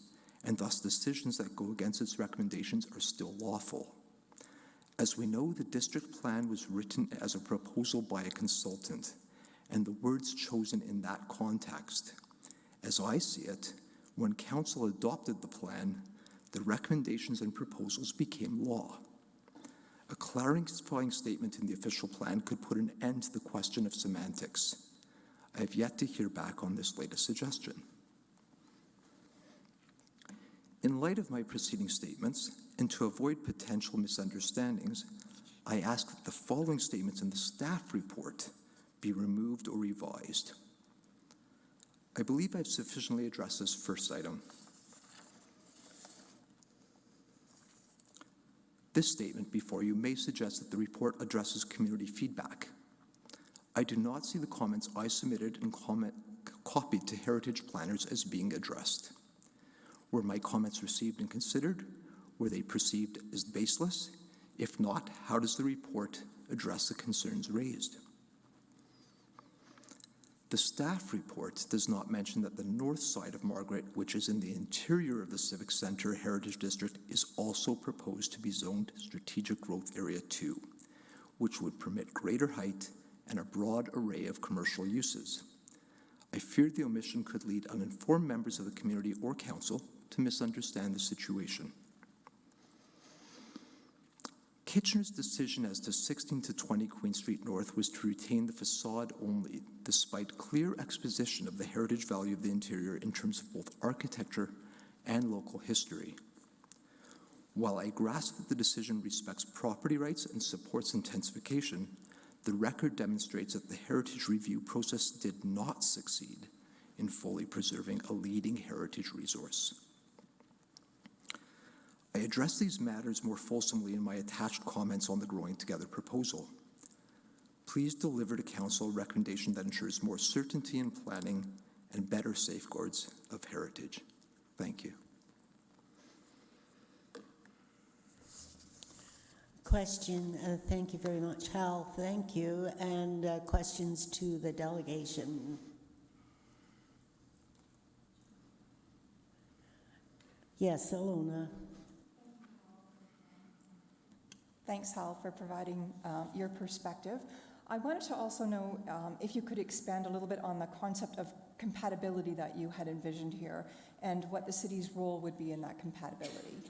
and thus decisions that go against its recommendations are still lawful. As we know, the district plan was written as a proposal by a consultant, and the words chosen in that context. As I see it, when council adopted the plan, the recommendations and proposals became law. A clarifying statement in the official plan could put an end to the question of semantics. I have yet to hear back on this latest suggestion. In light of my preceding statements, and to avoid potential misunderstandings, I ask that the following statements in the staff report be removed or revised. I believe I've sufficiently addressed this first item. This statement before you may suggest that the report addresses community feedback. I do not see the comments I submitted and copied to heritage planners as being addressed. Were my comments received and considered? Were they perceived as baseless? If not, how does the report address the concerns raised? The staff report does not mention that the north side of Margaret, which is in the interior of the Civic Center Heritage District, is also proposed to be zoned Strategic Growth Area 2, which would permit greater height and a broad array of commercial uses. I fear the omission could lead uninformed members of the community or council to misunderstand the situation. Kitchener's decision as to 16 to 20 Queen Street North was to retain the facade only, despite clear exposition of the heritage value of the interior in terms of both architecture and local history. While I grasp that the decision respects property rights and supports intensification, the record demonstrates that the heritage review process did not succeed in fully preserving a leading heritage resource. I address these matters more fulsomely in my attached comments on the Growing Together proposal. Please deliver to Council a recommendation that ensures more certainty in planning and better safeguards of heritage. Thank you. Question, thank you very much, Hal, thank you. And questions to the delegation? Yes, Alona. Thanks, Hal, for providing your perspective. I wanted to also know if you could expand a little bit on the concept of compatibility that you had envisioned here and what the city's role would be in that compatibility.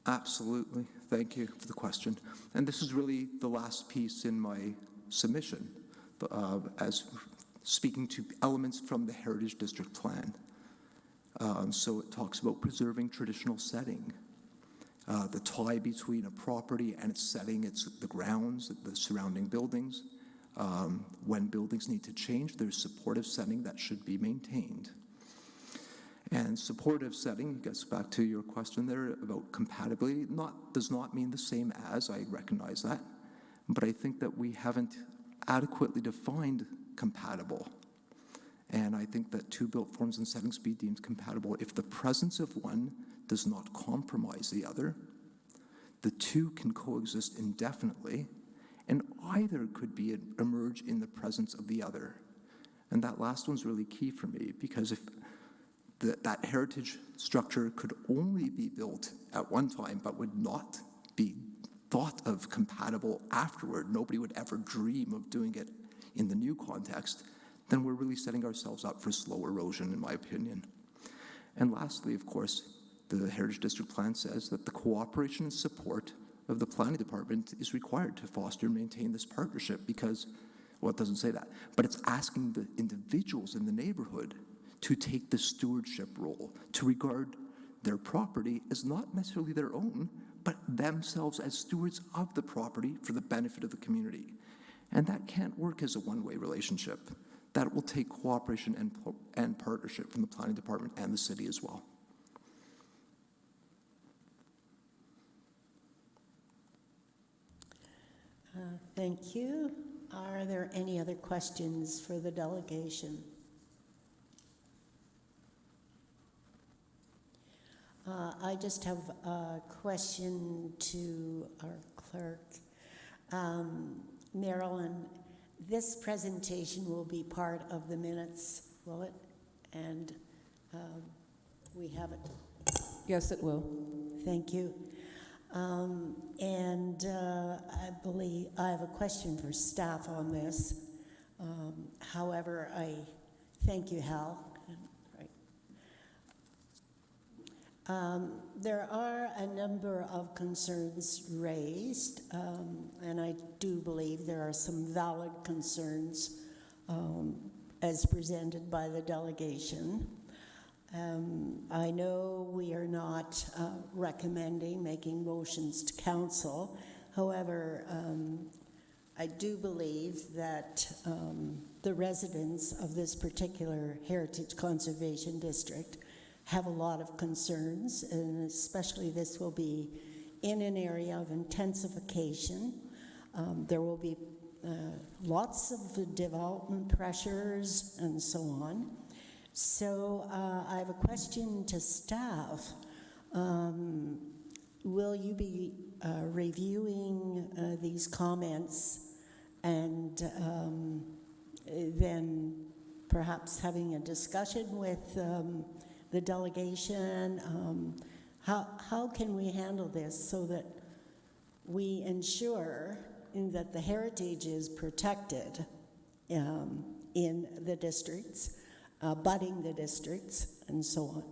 Absolutely. Thank you for the question. And this is really the last piece in my submission, as speaking to elements from the Heritage District Plan. So it talks about preserving traditional setting, the tie between a property and its setting, the grounds, the surrounding buildings. When buildings need to change, there's supportive setting that should be maintained. And supportive setting gets back to your question there about compatibility. Does not mean the same as, I recognize that, but I think that we haven't adequately defined compatible. And I think that two built forms and settings be deemed compatible if the presence of one does not compromise the other. The two can coexist indefinitely, and either could emerge in the presence of the other. And that last one's really key for me, because if that heritage structure could only be built at one time but would not be thought of compatible afterward, nobody would ever dream of doing it in the new context, then we're really setting ourselves up for slow erosion, in my opinion. And lastly, of course, the Heritage District Plan says that the cooperation and support of the Planning Department is required to foster and maintain this partnership because, well, it doesn't say that, but it's asking the individuals in the neighborhood to take the stewardship role, to regard their property as not necessarily their own, but themselves as stewards of the property for the benefit of the community. And that can't work as a one-way relationship. That will take cooperation and partnership from the Planning Department and the city as well. Thank you. Are there any other questions for the delegation? I just have a question to our clerk. Marilyn, this presentation will be part of the minutes, will it? And we have it. Yes, it will. Thank you. I believe I have a question for staff on this. However, I thank you, Hal. There are a number of concerns raised, and I do believe there are some valid concerns as presented by the delegation. I know we are not recommending making motions to council. However, I do believe that the residents of this particular Heritage Conservation District have a lot of concerns, and especially this will be in an area of intensification. There will be lots of development pressures and so on. So I have a question to staff. Will you be reviewing these comments and then perhaps having a discussion with the delegation? How can we handle this so that we ensure that the heritage is protected in the districts, abutting the districts, and so on?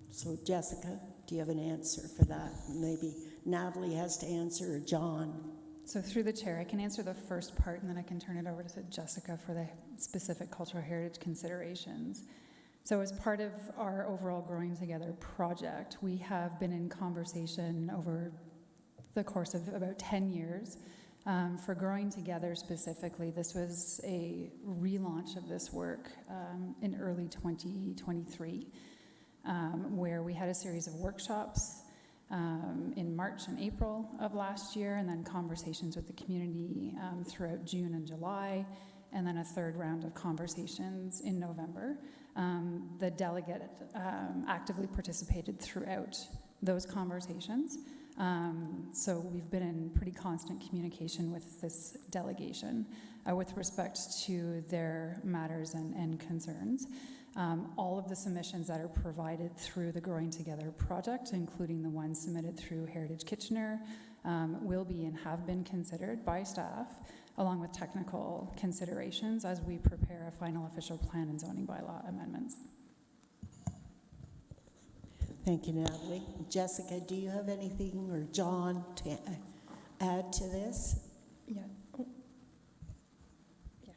So Jessica, do you have an answer for that? Maybe Natalie has to answer, or John. So through the chair, I can answer the first part, and then I can turn it over to Jessica for the specific cultural heritage considerations. So as part of our overall Growing Together project, we have been in conversation over the course of about 10 years. For Growing Together specifically, this was a relaunch of this work in early 2023, where we had a series of workshops in March and April of last year, and then conversations with the community throughout June and July, and then a third round of conversations in November. The delegate actively participated throughout those conversations. So we've been in pretty constant communication with this delegation with respect to their matters and concerns. All of the submissions that are provided through the Growing Together project, including the ones submitted through Heritage Kitchener, will be and have been considered by staff, along with technical considerations as we prepare a final official plan and zoning bylaw amendments. Thank you, Natalie. Jessica, do you have anything, or John, to add to this? Yeah. Oh. Yeah.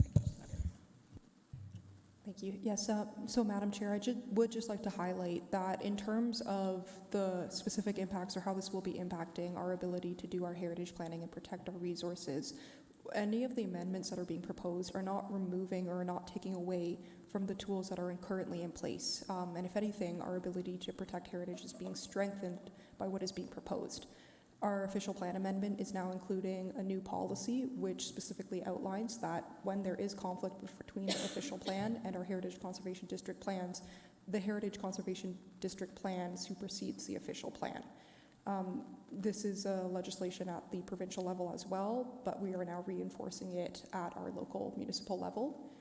Thank you. Yes, so Madam Chair, I would just like to highlight that in terms of the specific impacts or how this will be impacting our ability to do our heritage planning and protect our resources, any of the amendments that are being proposed are not removing or not taking away from the tools that are currently in place. And if anything, our ability to protect heritage is being strengthened by what is being proposed. Our official plan amendment is now including a new policy which specifically outlines that when there is conflict between the official plan and our Heritage Conservation District plans, the Heritage Conservation District plan supersedes the official plan. This is legislation at the provincial level as well, but we are now reinforcing it at our local municipal level.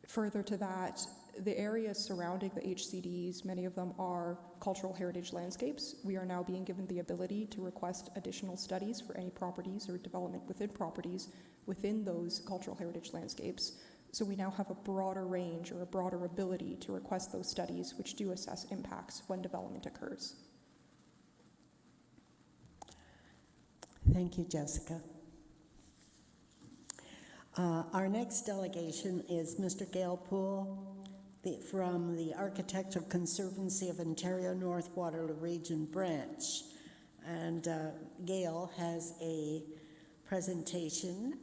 Further to that, the areas surrounding the HCDs, many of them are cultural heritage landscapes. We are now being given the ability to request additional studies for any properties or development within properties within those cultural heritage landscapes. So we now have a broader range or a broader ability to request those studies which do assess impacts when development occurs. Thank you, Jessica. Our next delegation is Mr. Gail Poole from the Architectural Conservancy of Ontario North Waterloo Region Branch. And Gail has a presentation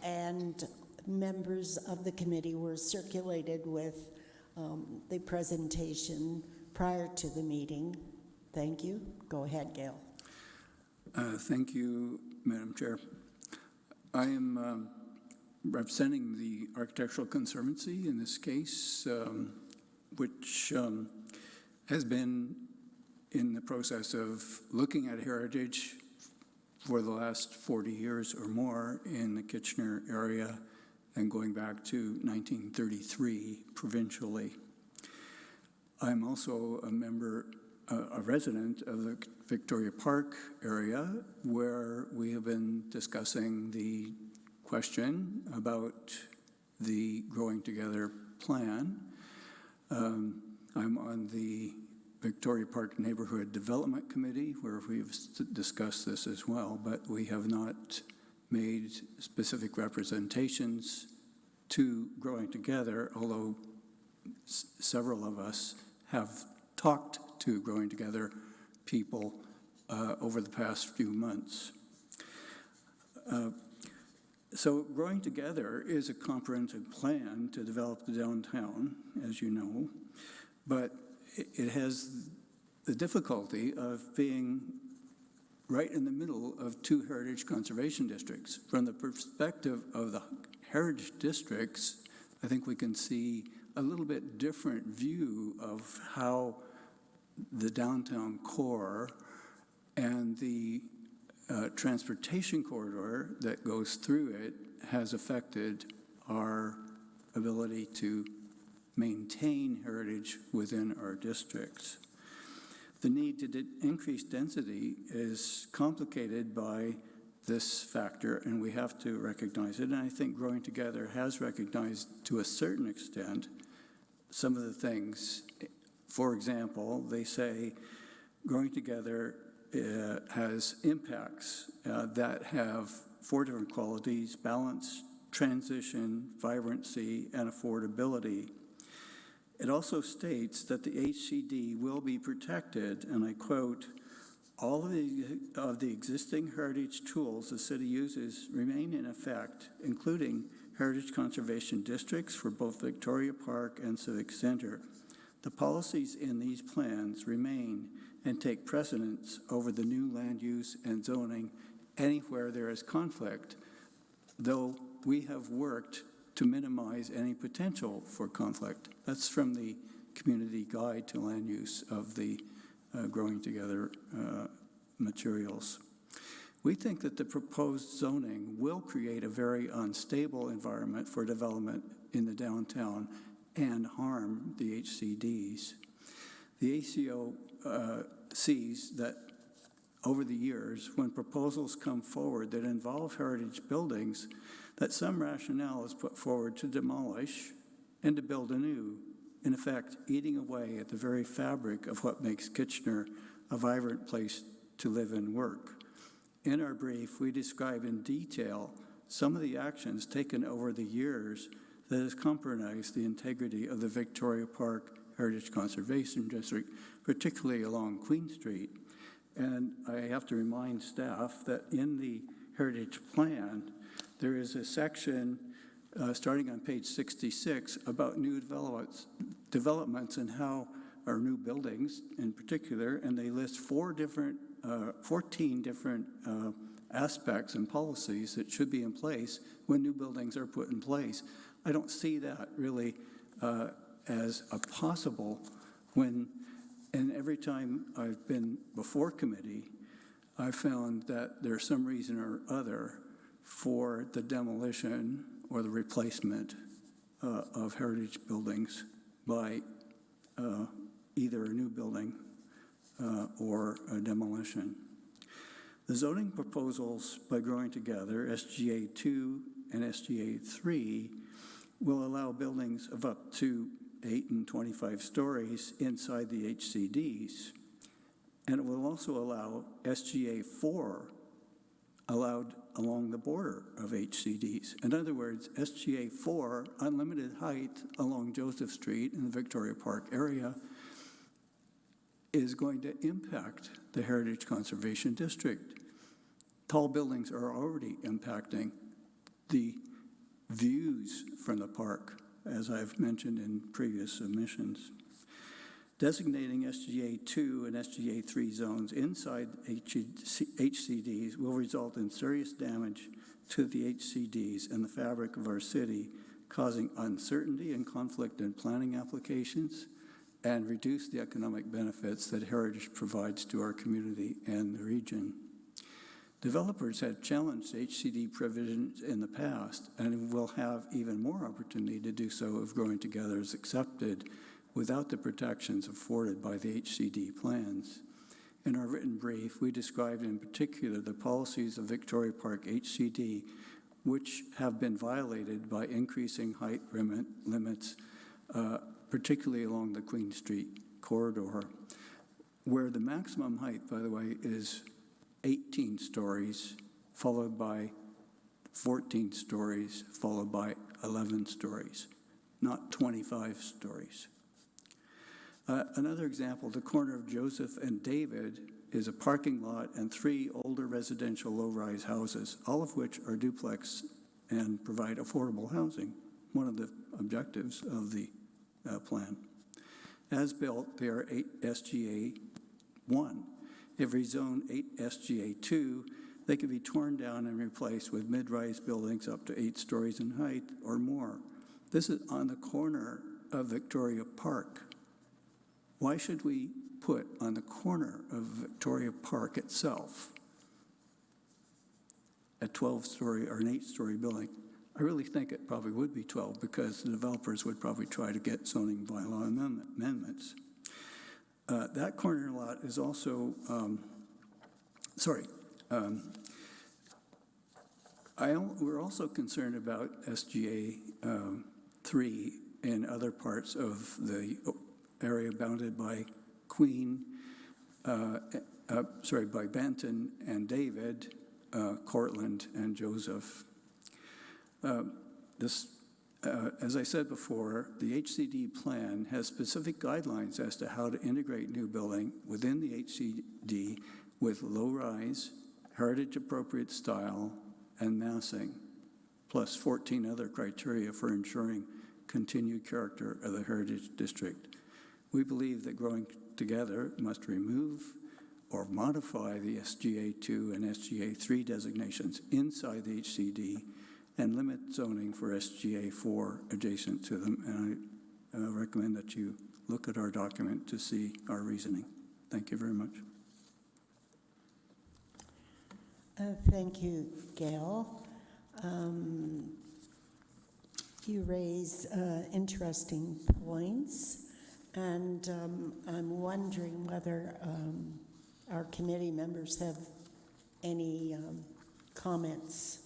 and members of the committee were circulated with the presentation prior to the meeting. Thank you. Go ahead, Gail. Thank you, Madam Chair. I am representing the Architectural Conservancy in this case, which has been in the process of looking at heritage for the last 40 years or more in the Kitchener area and going back to 1933 provincially. I'm also a resident of the Victoria Park area, where we have been discussing the question about the Growing Together plan. I'm on the Victoria Park Neighborhood Development Committee, where we've discussed this as well, but we have not made specific representations to Growing Together, although several of us have talked to Growing Together people over the past few months. So Growing Together is a comprehensive plan to develop the downtown, as you know, but it has the difficulty of being right in the middle of two heritage conservation districts. From the perspective of the heritage districts, I think we can see a little bit different view of how the downtown core and the transportation corridor that goes through it has affected our ability to maintain heritage within our districts. The need to increase density is complicated by this factor, and we have to recognize it. And I think Growing Together has recognized to a certain extent some of the things. For example, they say Growing Together has impacts that have 4 different qualities: balance, transition, vibrancy, and affordability. It also states that the HCD will be protected, and I quote, "All of the existing heritage tools the city uses remain in effect, including heritage conservation districts for both Victoria Park and Civic Center. The policies in these plans remain, and take precedence over the new land use and zoning anywhere there is conflict, though we have worked to minimize any potential for conflict. That's from the Community Guide to Land Use of the Growing Together materials. We think that the proposed zoning will create a very unstable environment for development in the downtown and harm the HCDs. The ACO sees that over the years, when proposals come forward that involve heritage buildings, that some rationale is put forward to demolish and to build anew, in effect, eating away at the very fabric of what makes Kitchener a vibrant place to live and work. In our brief, we describe in detail some of the actions taken over the years that has compromised the integrity of the Victoria Park Heritage Conservation District, particularly along Queen Street. And I have to remind staff that in the Heritage Plan, there is a section starting on page 66 about new developments and how our new buildings in particular, and they list 14 different aspects and policies that should be in place when new buildings are put in place. I don't see that really as a possible when, and every time I've been before committee, I found that there's some reason or other for the demolition or the replacement of heritage buildings by either a new building or a demolition. The zoning proposals by Growing Together, SGA 2 and SGA 3, will allow buildings of up to 8 and 25 stories inside the HCDs. And it will also allow SGA 4 allowed along the border of HCDs. In other words, SGA 4, unlimited height along Joseph Street in the Victoria Park area, is going to impact the Heritage Conservation District. Tall buildings are already impacting the views from the park, as I've mentioned in previous submissions. Designating SGA 2 and SGA 3 zones inside HCDs will result in serious damage to the HCDs and the fabric of our city, causing uncertainty and conflict in planning applications, and reduce the economic benefits that heritage provides to our community and the region. Developers have challenged HCD provisions in the past and will have even more opportunity to do so if Growing Together is accepted without the protections afforded by the HCD plans. In our written brief, we described in particular the policies of Victoria Park HCD which have been violated by increasing height limits, particularly along the Queen Street corridor, where the maximum height, by the way, is 18 stories, followed by 14 stories, followed by 11 stories, not 25 stories. Another example, the corner of Joseph and David is a parking lot and 3 older residential low-rise houses, all of which are duplex and provide affordable housing, one of the objectives of the plan. As built, they are 8 SGA 1. If rezoned 8 SGA 2, they can be torn down and replaced with mid-rise buildings up to 8 stories in height or more. This is on the corner of Victoria Park. Why should we put on the corner of Victoria Park itself a 12-story or an 8-story building? I really think it probably would be 12 because the developers would probably try to get zoning bylaw amendments. That corner lot is also, we're also concerned about SGA 3 in other parts of the area bounded by by Benton and David, Cortland and Joseph. As I said before, the HCD plan has specific guidelines as to how to integrate new building within the HCD with low-rise, heritage-appropriate style, and massing, plus 14 other criteria for ensuring continued character of the Heritage District. We believe that Growing together must remove or modify the SGA2 and SGA3 designations inside the HCD and limit zoning for SGA4 adjacent to them. And I recommend that you look at our document to see our reasoning. Thank you very much. Thank you, Gail. You raise interesting points, and I'm wondering whether our committee members have any comments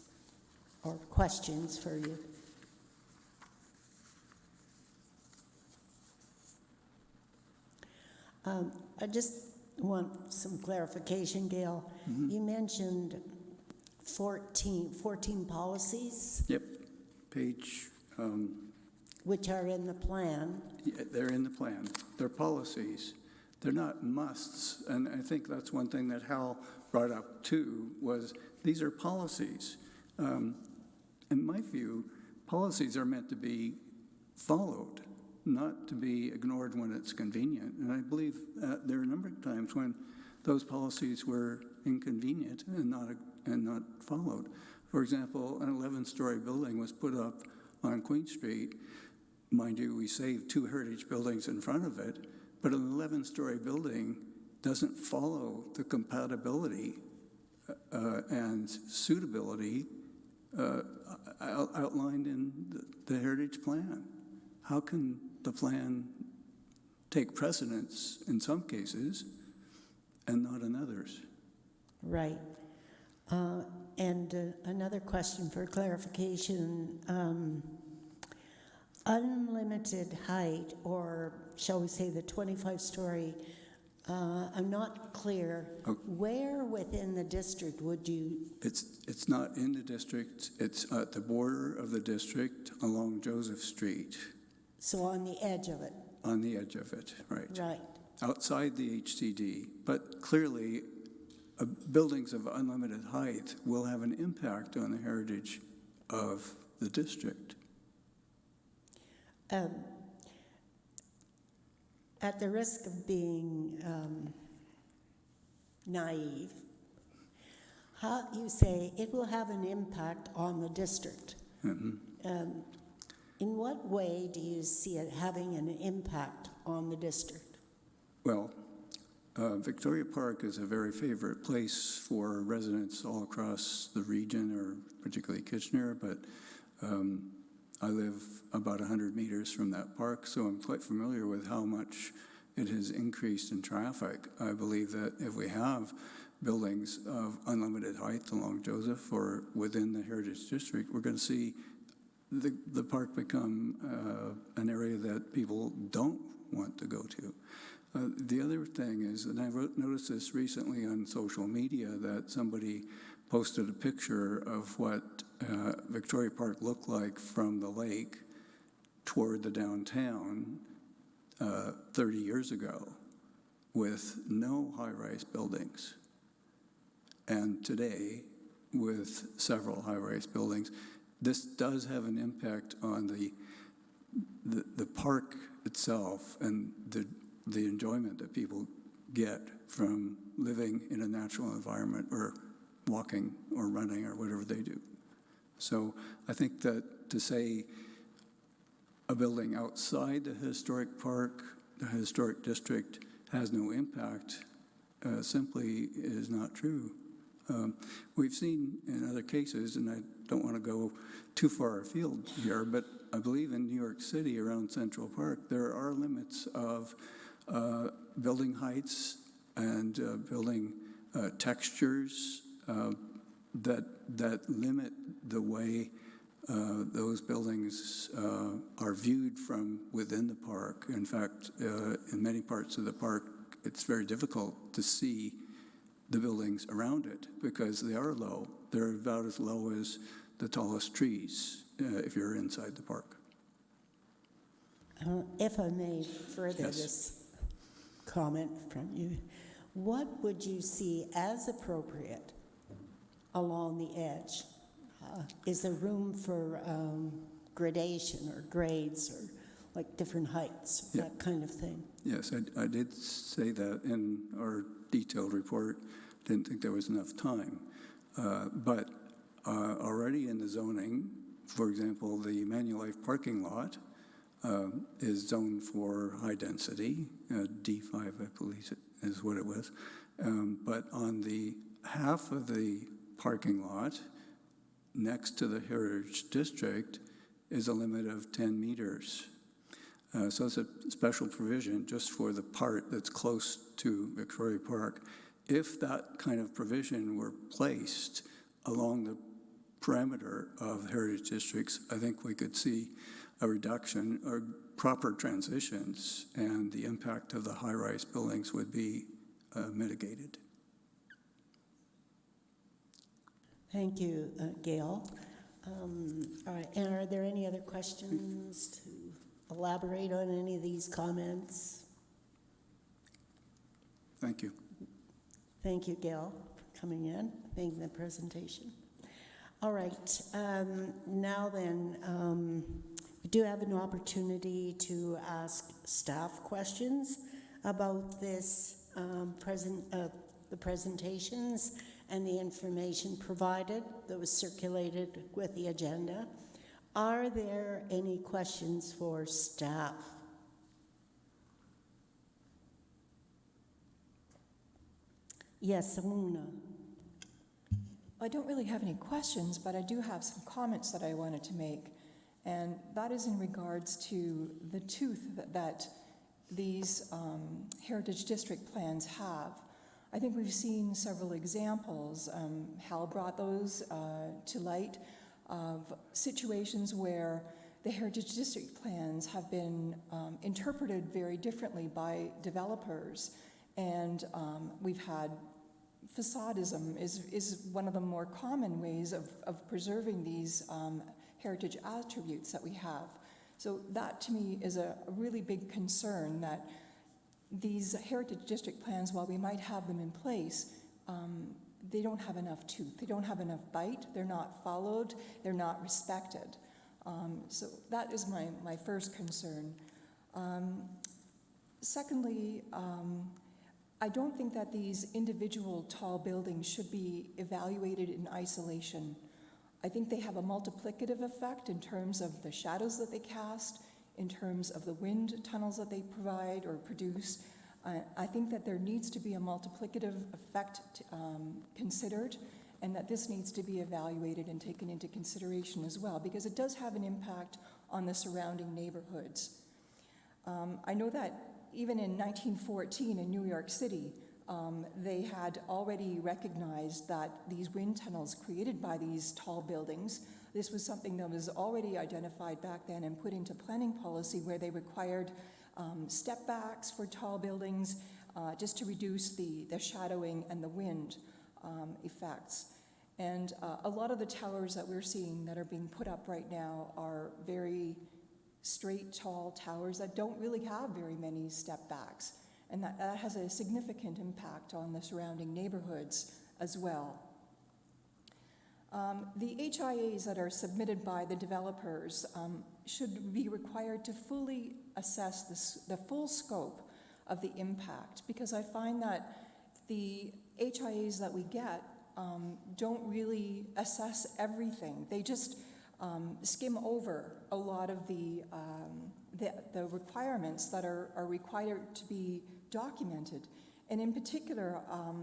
or questions for you. I just want some clarification, Gail. You mentioned 14 policies, Yep, page, which are in the plan. yeah, they're in the plan. They're policies. They're not musts. And I think that's one thing that Hal brought up too, was these are policies. In my view, policies are meant to be followed, not to be ignored when it's convenient. And I believe there are a number of times when those policies were inconvenient and not followed. For example, an 11-story building was put up on Queen Street. Mind you, we saved 2 heritage buildings in front of it, but an 11-story building doesn't follow the compatibility and suitability outlined in the heritage plan. How can the plan take precedence in some cases and not in others? Right. And another question for clarification. Unlimited height, or shall we say the 25-story, I'm not clear. Okay. Where within the district would you? It's not in the district. It's at the border of the district along Joseph Street. So on the edge of it? On the edge of it, right. Right. Outside the HCD. But clearly, buildings of unlimited height will have an impact on the heritage of the district. At the risk of being naive, how you say it will have an impact on the district? Mm-hmm. In what way do you see it having an impact on the district? Well, Victoria Park is a very favorite place for residents all across the region, or particularly Kitchener, but I live about 100 meters from that park, so I'm quite familiar with how much it has increased in traffic. I believe that if we have buildings of unlimited height along Joseph or within the Heritage District, we're going to see the park become an area that people don't want to go to. The other thing is, and I noticed this recently on social media, that somebody posted a picture of what Victoria Park looked like from the lake toward the downtown 30 years ago, with no high-rise buildings. And today, with several high-rise buildings, this does have an impact on the park itself and the enjoyment that people get from living in a natural environment or walking or running or whatever they do. So I think that to say a building outside the historic park, the historic district, has no impact simply is not true. We've seen in other cases, and I don't want to go too far afield here, but I believe in New York City around Central Park, there are limits of building heights and building textures that limit the way those buildings are viewed from within the park. In fact, in many parts of the park, it's very difficult to see the buildings around it because they are low. They're about as low as the tallest trees if you're inside the park. If I may further Yes. this comment from you, what would you see as appropriate along the edge? Is there room for gradation or grades or like different heights, Yeah. that kind of thing. Yes, I did say that in our detailed report. Didn't think there was enough time. But already in the zoning, for example, the Manulife parking lot is zoned for high density, D5, I believe is what it was. But on the half of the parking lot next to the Heritage District is a limit of 10 meters. So it's a special provision just for the part that's close to Victoria Park. If that kind of provision were placed along the perimeter of heritage districts, I think we could see a reduction or proper transitions, and the impact of the high-rise buildings would be mitigated. Thank you, Gail. All right, and are there any other questions to elaborate on any of these comments? Thank you. Thank you, Gail, for coming in, making the presentation. All right, now then, we do have an opportunity to ask staff questions about this the presentations and the information provided that was circulated with the agenda. Are there any questions for staff? Yes, Amuna. I don't really have any questions, but I do have some comments that I wanted to make. And that is in regards to the tooth that these Heritage District plans have. I think we've seen several examples. Hal brought those to light of situations where the Heritage District plans have been interpreted very differently by developers. And we've had facadism is one of the more common ways of preserving these heritage attributes that we have. So that to me is a really big concern, that these heritage district plans, while we might have them in place, they don't have enough tooth, they don't have enough bite, they're not followed, they're not respected. So that is my first concern. Secondly, I don't think that these individual tall buildings should be evaluated in isolation. I think they have a multiplicative effect in terms of the shadows that they cast, in terms of the wind tunnels that they provide or produce. I think that there needs to be a multiplicative effect considered, and that this needs to be evaluated and taken into consideration as well, because it does have an impact on the surrounding neighborhoods. I know that even in 1914 in New York City, they had already recognized that these wind tunnels created by these tall buildings, this was something that was already identified back then and put into planning policy, where they required step backs for tall buildings just to reduce the shadowing and the wind effects. And a lot of the towers that we're seeing that are being put up right now are very straight, tall towers that don't really have very many step backs. And that has a significant impact on the surrounding neighborhoods as well. The HIAs that are submitted by the developers should be required to fully assess the full scope of the impact, because I find that the HIAs that we get don't really assess everything. They just skim over a lot of the requirements that are required to be documented. And in particular,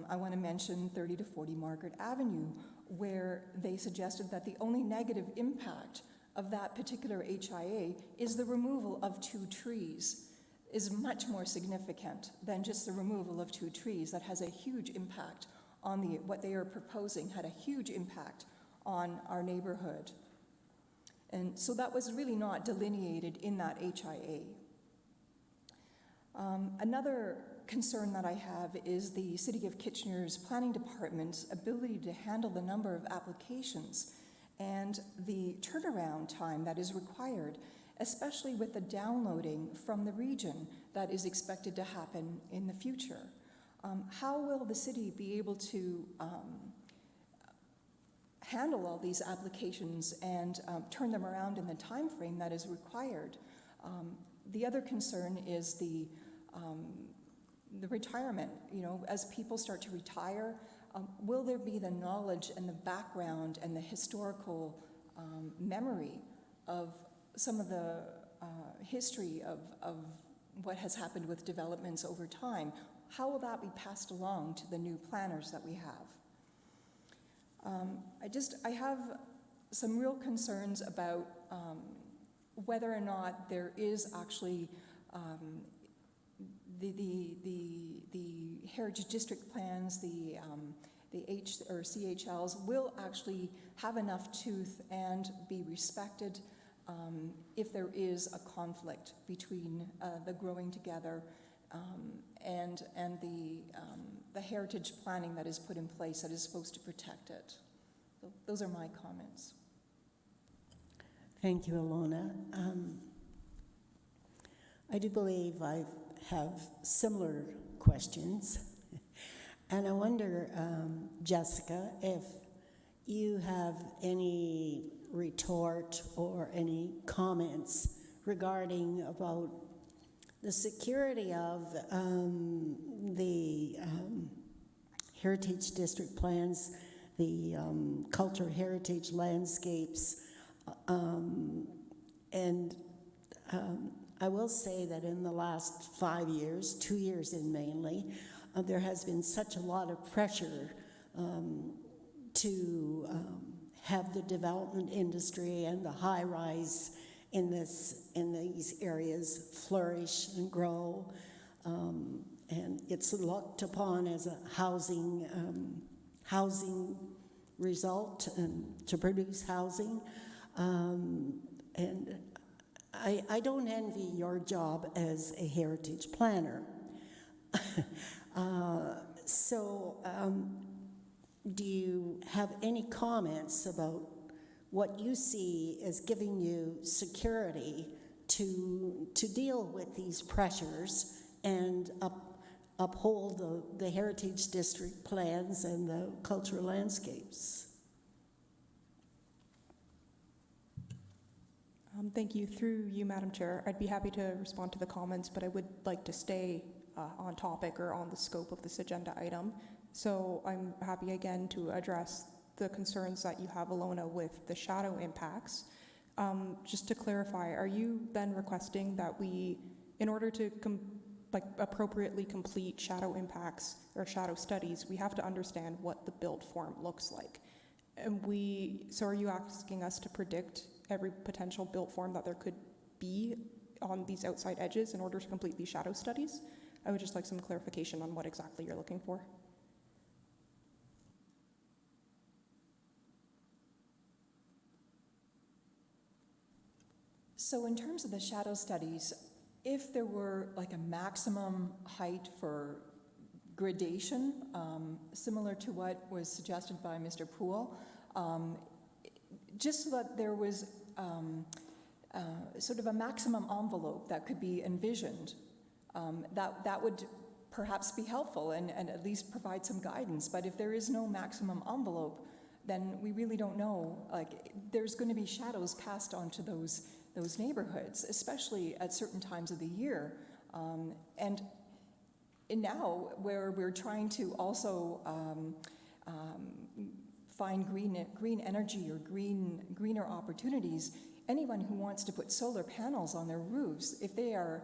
I want to mention 30 to 40 Margaret Avenue, where they suggested that the only negative impact of that particular HIA is the removal of 2 trees, is much more significant than just the removal of 2 trees. That has a huge impact on what they are proposing, had a huge impact on our neighborhood. And so that was really not delineated in that HIA. Another concern that I have is the City of Kitchener's Planning Department's ability to handle the number of applications and the turnaround time that is required, especially with the downloading from the region that is expected to happen in the future. How will the city be able to handle all these applications and turn them around in the time frame that is required? The other concern is the retirement. You know, as people start to retire, will there be the knowledge and the background and the historical memory of some of the history of what has happened with developments over time? How will that be passed along to the new planners that we have? I have some real concerns about whether or not there is actually the heritage district plans, the CHLs will actually have enough tooth and be respected if there is a conflict between the growing together and the heritage planning that is put in place that is supposed to protect it. So those are my comments. Thank you, Alona. I do believe I have similar questions. And I wonder, Jessica, if you have any retort or any comments regarding about the security of the heritage district plans, the cultural heritage landscapes, and I will say that in the last 5 years, 2 years in mainly, there has been such a lot of pressure to have the development industry and the high-rise in these areas flourish and grow, and it's looked upon as a housing result and to produce housing, and I don't envy your job as a heritage planner. Do you have any comments about what you see as giving you security to deal with these pressures and uphold the heritage district plans and the cultural landscapes? Thank you. Through you, Madam Chair, I'd be happy to respond to the comments, but I would like to stay on topic or on the scope of this agenda item. So I'm happy again to address the concerns that you have, Alona, with the shadow impacts. Just to clarify, are you then requesting that we, in order to appropriately complete shadow impacts or shadow studies, we have to understand what the built form looks like? And so are you asking us to predict every potential built form that there could be on these outside edges in order to complete these shadow studies? I would just like some clarification on what exactly you're looking for. So in terms of the shadow studies, if there were like a maximum height for gradation, similar to what was suggested by Mr. Poole, just so that there was sort of a maximum envelope that could be envisioned, that would perhaps be helpful and at least provide some guidance. But if there is no maximum envelope, then we really don't know. Like, there's going to be shadows cast onto those neighborhoods, especially at certain times of the year. And now, where we're trying to also find green energy or greener opportunities, anyone who wants to put solar panels on their roofs, if their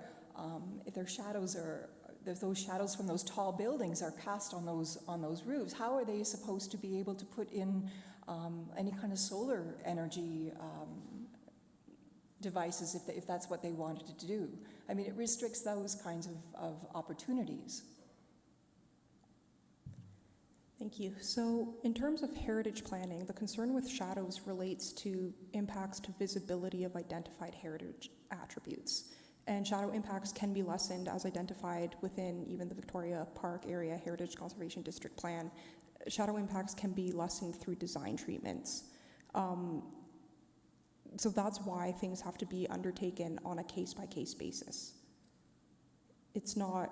shadows are, if those shadows from those tall buildings are cast on those roofs, how are they supposed to be able to put in any kind of solar energy devices if that's what they wanted to do? I mean, it restricts those kinds of opportunities. Thank you. So in terms of heritage planning, the concern with shadows relates to impacts to visibility of identified heritage attributes. And shadow impacts can be lessened as identified within even the Victoria Park Area Heritage Conservation District Plan. Shadow impacts can be lessened through design treatments. So that's why things have to be undertaken on a case-by-case basis. It's not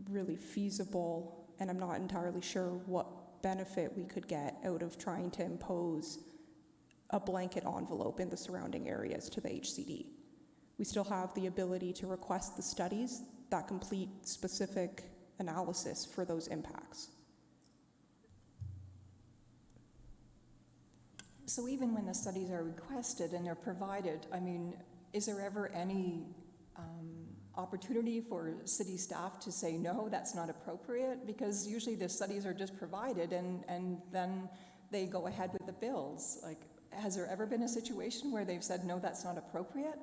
really feasible, and I'm not entirely sure what benefit we could get out of trying to impose a blanket envelope in the surrounding areas to the HCD. We still have the ability to request the studies that complete specific analysis for those impacts. So even when the studies are requested and they're provided, I mean, is there ever any opportunity for city staff to say, no, that's not appropriate? Because usually the studies are just provided and then they go ahead with the bills. Like, has there ever been a situation where they've said, no, that's not appropriate?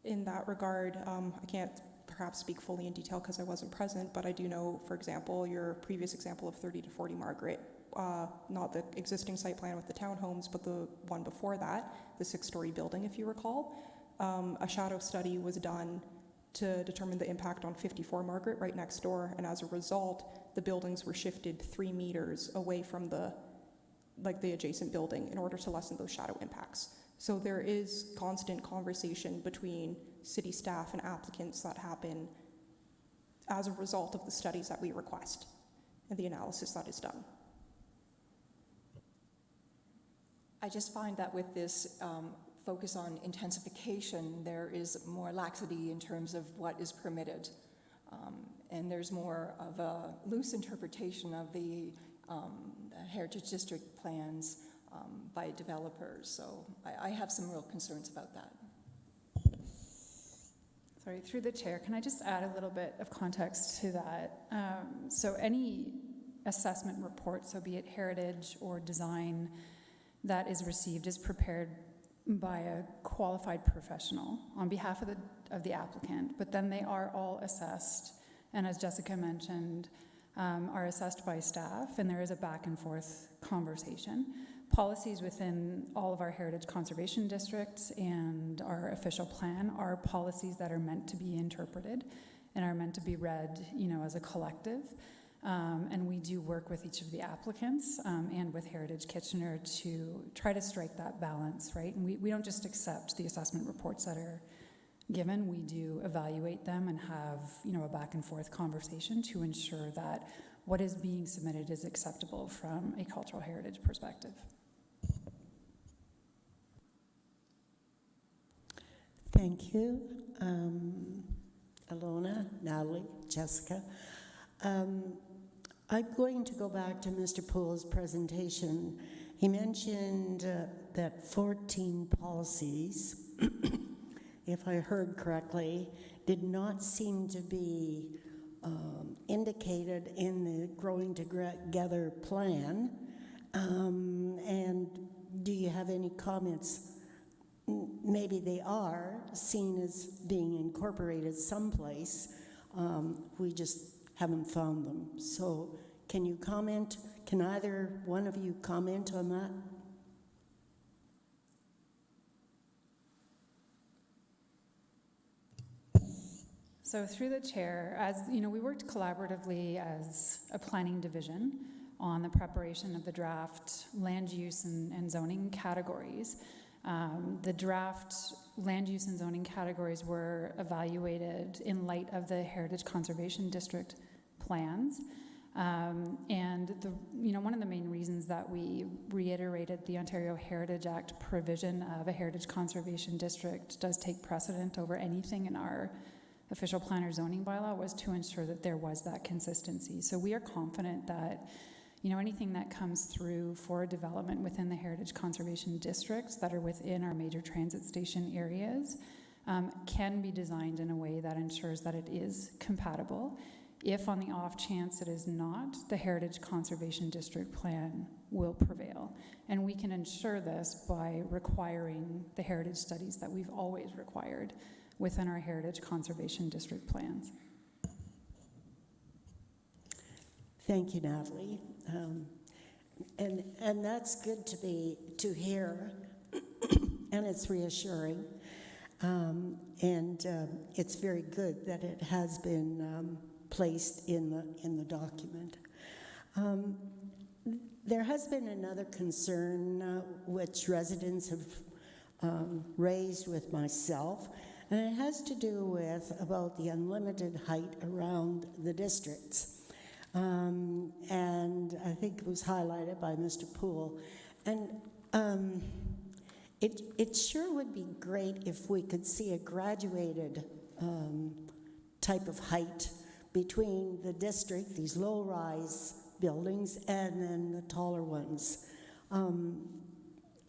In that regard, I can't perhaps speak fully in detail because I wasn't present, but I do know, for example, your previous example of 30 to 40 Margaret, not the existing site plan with the townhomes, but the one before that, the 6-story building, if you recall. A shadow study was done to determine the impact on 54 Margaret right next door, and as a result, the buildings were shifted 3 meters away from the adjacent building in order to lessen those shadow impacts. So there is constant conversation between city staff and applicants that happen as a result of the studies that we request and the analysis that is done. I just find that with this focus on intensification, there is more laxity in terms of what is permitted. And there's more of a loose interpretation of the Heritage District plans by developers. So I have some real concerns about that. Sorry, through the chair, can I just add a little bit of context to that? So any assessment report, so be it heritage or design, that is received is prepared by a qualified professional on behalf of the applicant, but then they are all assessed, and as Jessica mentioned, are assessed by staff, and there is a back and forth conversation. Policies within all of our heritage conservation districts and our official plan are policies that are meant to be interpreted and are meant to be read, as a collective. And we do work with each of the applicants and with Heritage Kitchener to try to strike that balance, right? And we don't just accept the assessment reports that are given, we do evaluate them and have, a back and forth conversation to ensure that what is being submitted is acceptable from a cultural heritage perspective. Thank you, Alona, Natalie, Jessica. I'm going to go back to Mr. Poole's presentation. He mentioned that 14 policies, if I heard correctly, did not seem to be indicated in the Growing Together plan. And do you have any comments? Maybe they are seen as being incorporated someplace. We just haven't found them. So can you comment? Can either one of you comment on that? So through the chair, as we worked collaboratively as a planning division on the preparation of the draft land use and zoning categories. The draft land use and zoning categories were evaluated in light of the Heritage Conservation District plans. And one of the main reasons that we reiterated the Ontario Heritage Act provision of a Heritage Conservation District does take precedent over anything in our official plan or zoning bylaw was to ensure that there was that consistency. So we are confident that anything that comes through for development within the Heritage Conservation Districts that are within our major transit station areas can be designed in a way that ensures that it is compatible. If on the off chance it is not, the Heritage Conservation District plan will prevail. And we can ensure this by requiring the heritage studies that we've always required within our Heritage Conservation District plans. Thank you, Natalie. And that's good to hear, and it's reassuring. It's very good that it has been placed in the document. There has been another concern which residents have raised with myself, and it has to do with about the unlimited height around the districts. And I think it was highlighted by Mr. Poole. And It sure would be great if we could see a graduated type of height between the district, these low-rise buildings, and then the taller ones.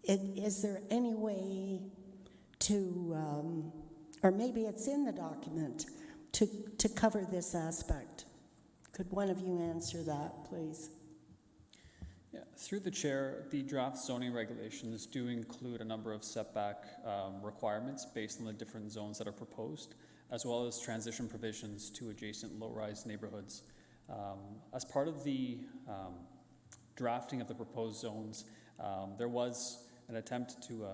Is there any way to, or maybe it's in the document, to cover this aspect? Could one of you answer that, please? Yeah, through the chair, the draft zoning regulations do include a number of setback requirements based on the different zones that are proposed, as well as transition provisions to adjacent low-rise neighborhoods. As part of the drafting of the proposed zones, there was an attempt to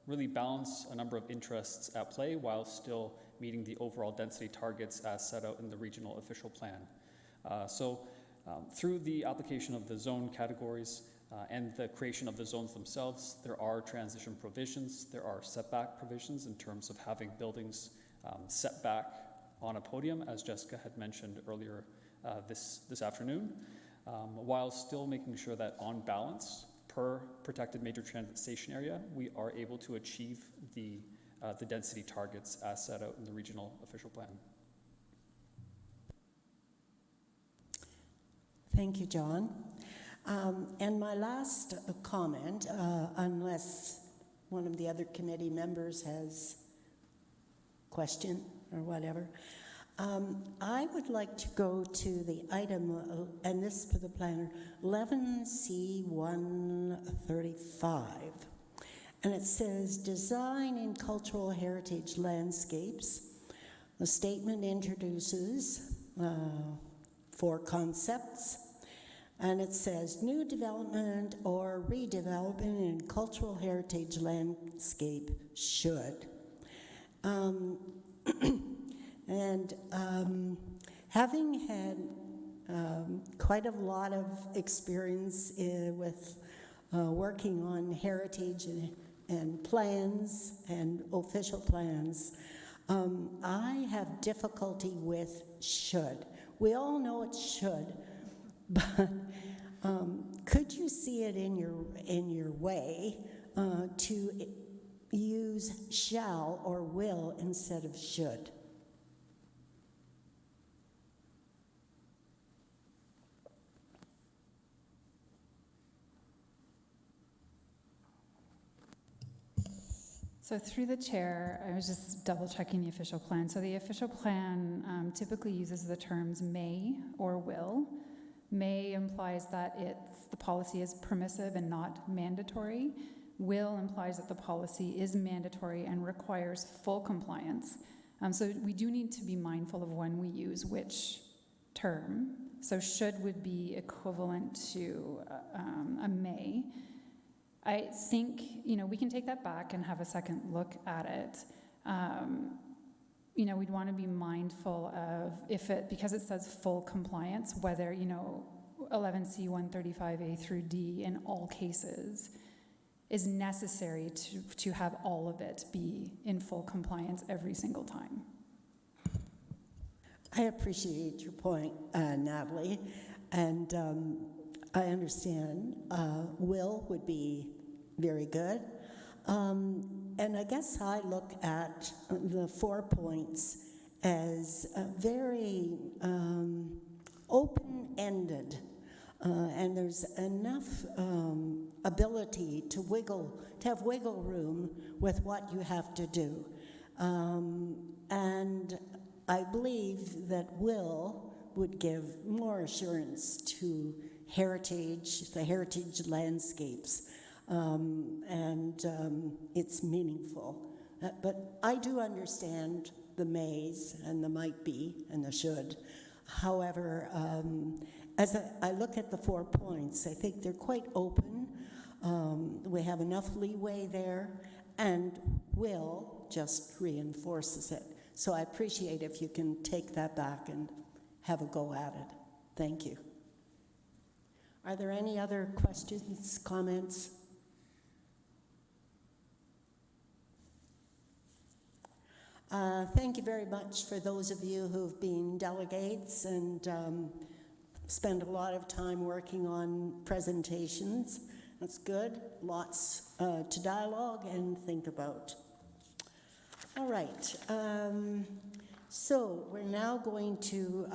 really balance a number of interests at play while still meeting the overall density targets as set out in the regional official plan. Through the application of the zone categories and the creation of the zones themselves, there are transition provisions, there are setback provisions in terms of having buildings set back on a podium, as Jessica had mentioned earlier this afternoon, while still making sure that on balance, per protected major transit station area, we are able to achieve the density targets as set out in the regional official plan. Thank you, John. And my last comment, unless one of the other committee members has a question or whatever, I would like to go to the item, and this for the planner, 11C135. And it says, design in cultural heritage landscapes. The statement introduces 4 concepts. And it says, new development or redevelopment in cultural heritage landscape should. Having had quite a lot of experience with working on heritage and plans and official plans, I have difficulty with should. We all know it should, but could you see it in your way to use shall or will instead of should? So through the chair, I was just double checking the official plan. So the official plan typically uses the terms may or will. May implies that the policy is permissive and not mandatory. Will implies that the policy is mandatory and requires full compliance. So we do need to be mindful of when we use which term. So should would be equivalent to a may. I think, we can take that back and have a second look at it. We'd want to be mindful of because it says full compliance, whether, 11C 135A through D in all cases is necessary to have all of it be in full compliance every single time. I appreciate your point, Natalie, and I understand will would be very good. And I guess I look at the 4 points as very open-ended, and there's enough ability to have wiggle room with what you have to do. And I believe that will would give more assurance to the heritage landscapes. It's meaningful. But I do understand the mays and the might be and the should. However, as I look at the 4 points, I think they're quite open. We have enough leeway there, and will just reinforces it. So I appreciate if you can take that back and have a go at it. Thank you. Are there any other questions, comments? Thank you very much for those of you who've been delegates and spend a lot of time working on presentations. That's good. Lots to dialogue and think about. All right. So we're now going to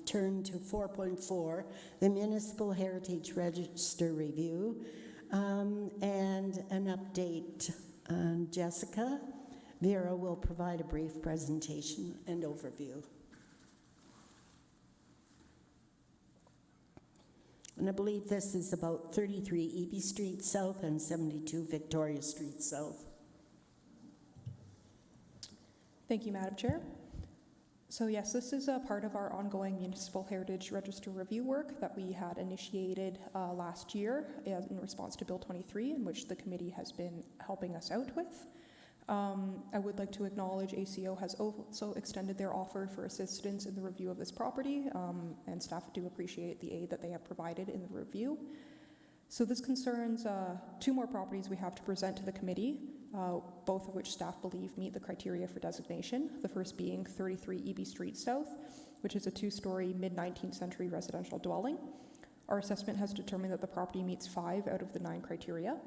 turn to 4.4, the Municipal Heritage Register Review, and an update. Jessica Vera will provide a brief presentation and overview. And I believe this is about 33 Eby Street South and 72 Victoria Street South. Thank you, Madam Chair. So yes, this is a part of our ongoing Municipal Heritage Register review work that we had initiated last year in response to Bill 23, in which the committee has been helping us out with. I would like to acknowledge ACO has also extended their offer for assistance in the review of this property, and staff do appreciate the aid that they have provided in the review. So this concerns 2 more properties we have to present to the committee, both of which staff believe meet the criteria for designation. The first being 33 Eby Street South, which is a 2-story mid-19th century residential dwelling. Our assessment has determined that the property meets 5 out of the 9 criteria.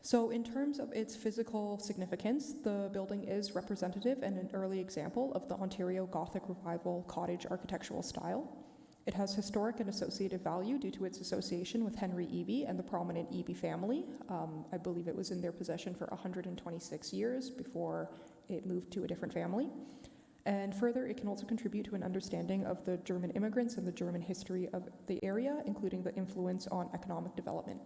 So in terms of its physical significance, the building is representative and an early example of the Ontario Gothic Revival cottage architectural style. It has historic and associative value due to its association with Henry Eby and the prominent Eby family. I believe it was in their possession for 126 years before it moved to a different family. And further, it can also contribute to an understanding of the German immigrants and the German history of the area, including the influence on economic development.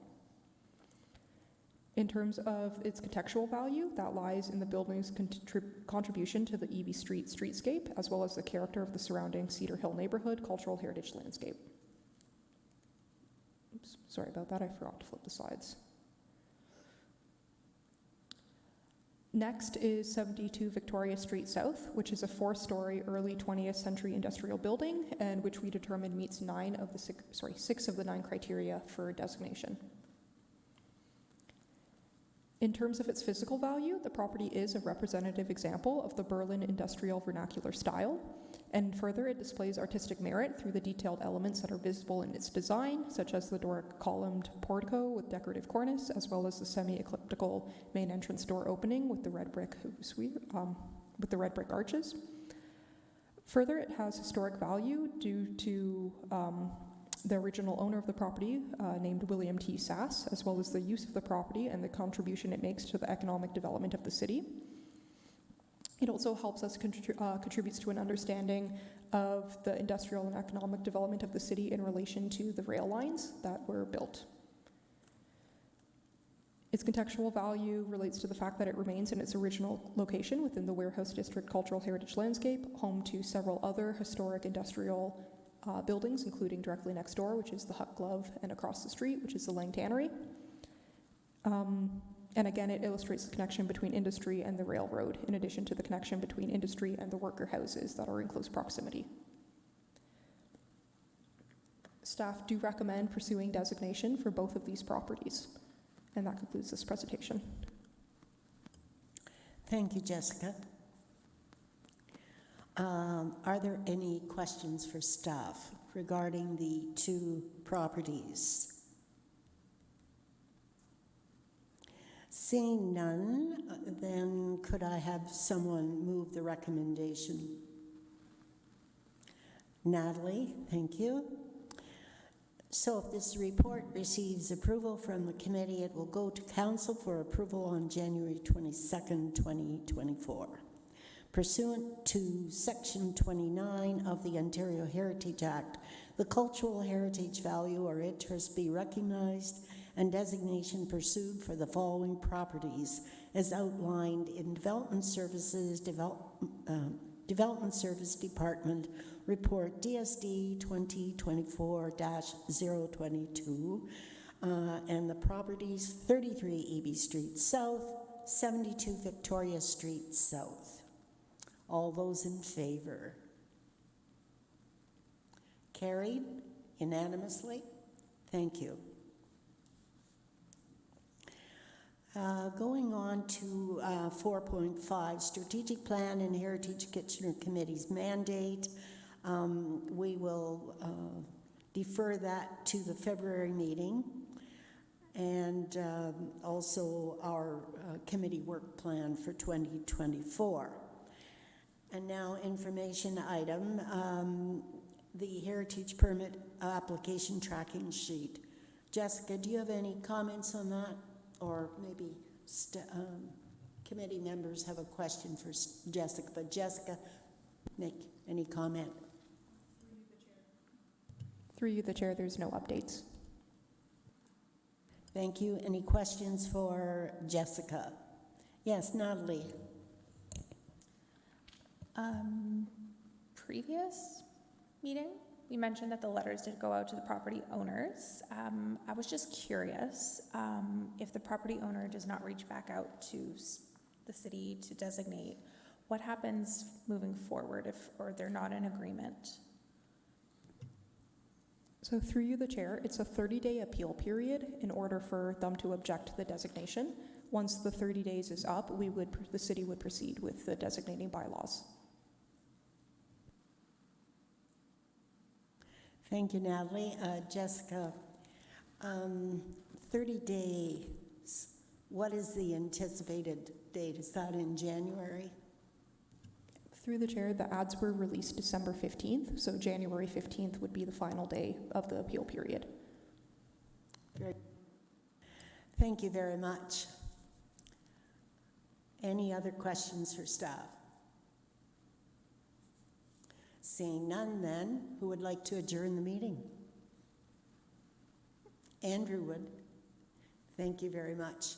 In terms of its contextual value, that lies in the building's contribution to the Eby Street streetscape, as well as the character of the surrounding Cedar Hill neighborhood cultural heritage landscape. Oops, sorry about that, I forgot to flip the slides. Next is 72 Victoria Street South, which is a 4-story early 20th century industrial building, and which we determined meets 6 of the 9 criteria for designation. In terms of its physical value, the property is a representative example of the Berlin industrial vernacular style, and further it displays artistic merit through the detailed elements that are visible in its design, such as the Doric columned portico with decorative cornice, as well as the semi-ecliptical main entrance door opening with the red brick arches. Further, it has historic value due to the original owner of the property, named William T. Sass, as well as the use of the property and the contribution it makes to the economic development of the city. It also helps us contributes to an understanding of the industrial and economic development of the city in relation to the rail lines that were built. Its contextual value relates to the fact that it remains in its original location within the Warehouse District Cultural Heritage Landscape, home to several other historic industrial buildings, including directly next door, which is the Huck Glove, and across the street, which is the Lang Tannery. And again, it illustrates the connection between industry and the railroad, in addition to the connection between industry and the worker houses that are in close proximity. Staff do recommend pursuing designation for both of these properties. And that concludes this presentation. Thank you, Jessica. Are there any questions for staff regarding the 2 properties? Seeing none, then could I have someone move the recommendation? Natalie, thank you. So if this report receives approval from the committee, it will go to council for approval on January 22nd, 2024. Pursuant to Section 29 of the Ontario Heritage Act, the cultural heritage value or interest be recognized and designation pursued for the following properties as outlined in Development Services Development Service Department Report DSD 2024-022, and the properties 33 Eby Street South, 72 Victoria Street South. All those in favor? Carried unanimously. Thank you. Going on to 4.5, Strategic Plan and Heritage Kitchener Committee's mandate. We will defer that to the February meeting, and also our committee work plan for 2024. And now, information item, the heritage permit application tracking sheet. Jessica, do you have any comments on that? Or maybe committee members have a question for Jessica, but Jessica, make any comment? Through you, the chair, there's no updates. Thank you. Any questions for Jessica? Yes, Natalie. Previous meeting, we mentioned that the letters did go out to the property owners. I was just curious, if the property owner does not reach back out to the city to designate, what happens moving forward or they're not in agreement? So through you, the chair, it's a 30-day appeal period in order for them to object to the designation. Once the 30 days is up, the city would proceed with the designating bylaws. Thank you, Natalie. Jessica, 30 days, what is the anticipated date? Is that in January? Through the chair, the ads were released December 15th, so January 15th would be the final day of the appeal period. Thank you very much. Any other questions for staff? Seeing none, then, who would like to adjourn the meeting? Andrew would. Thank you very much.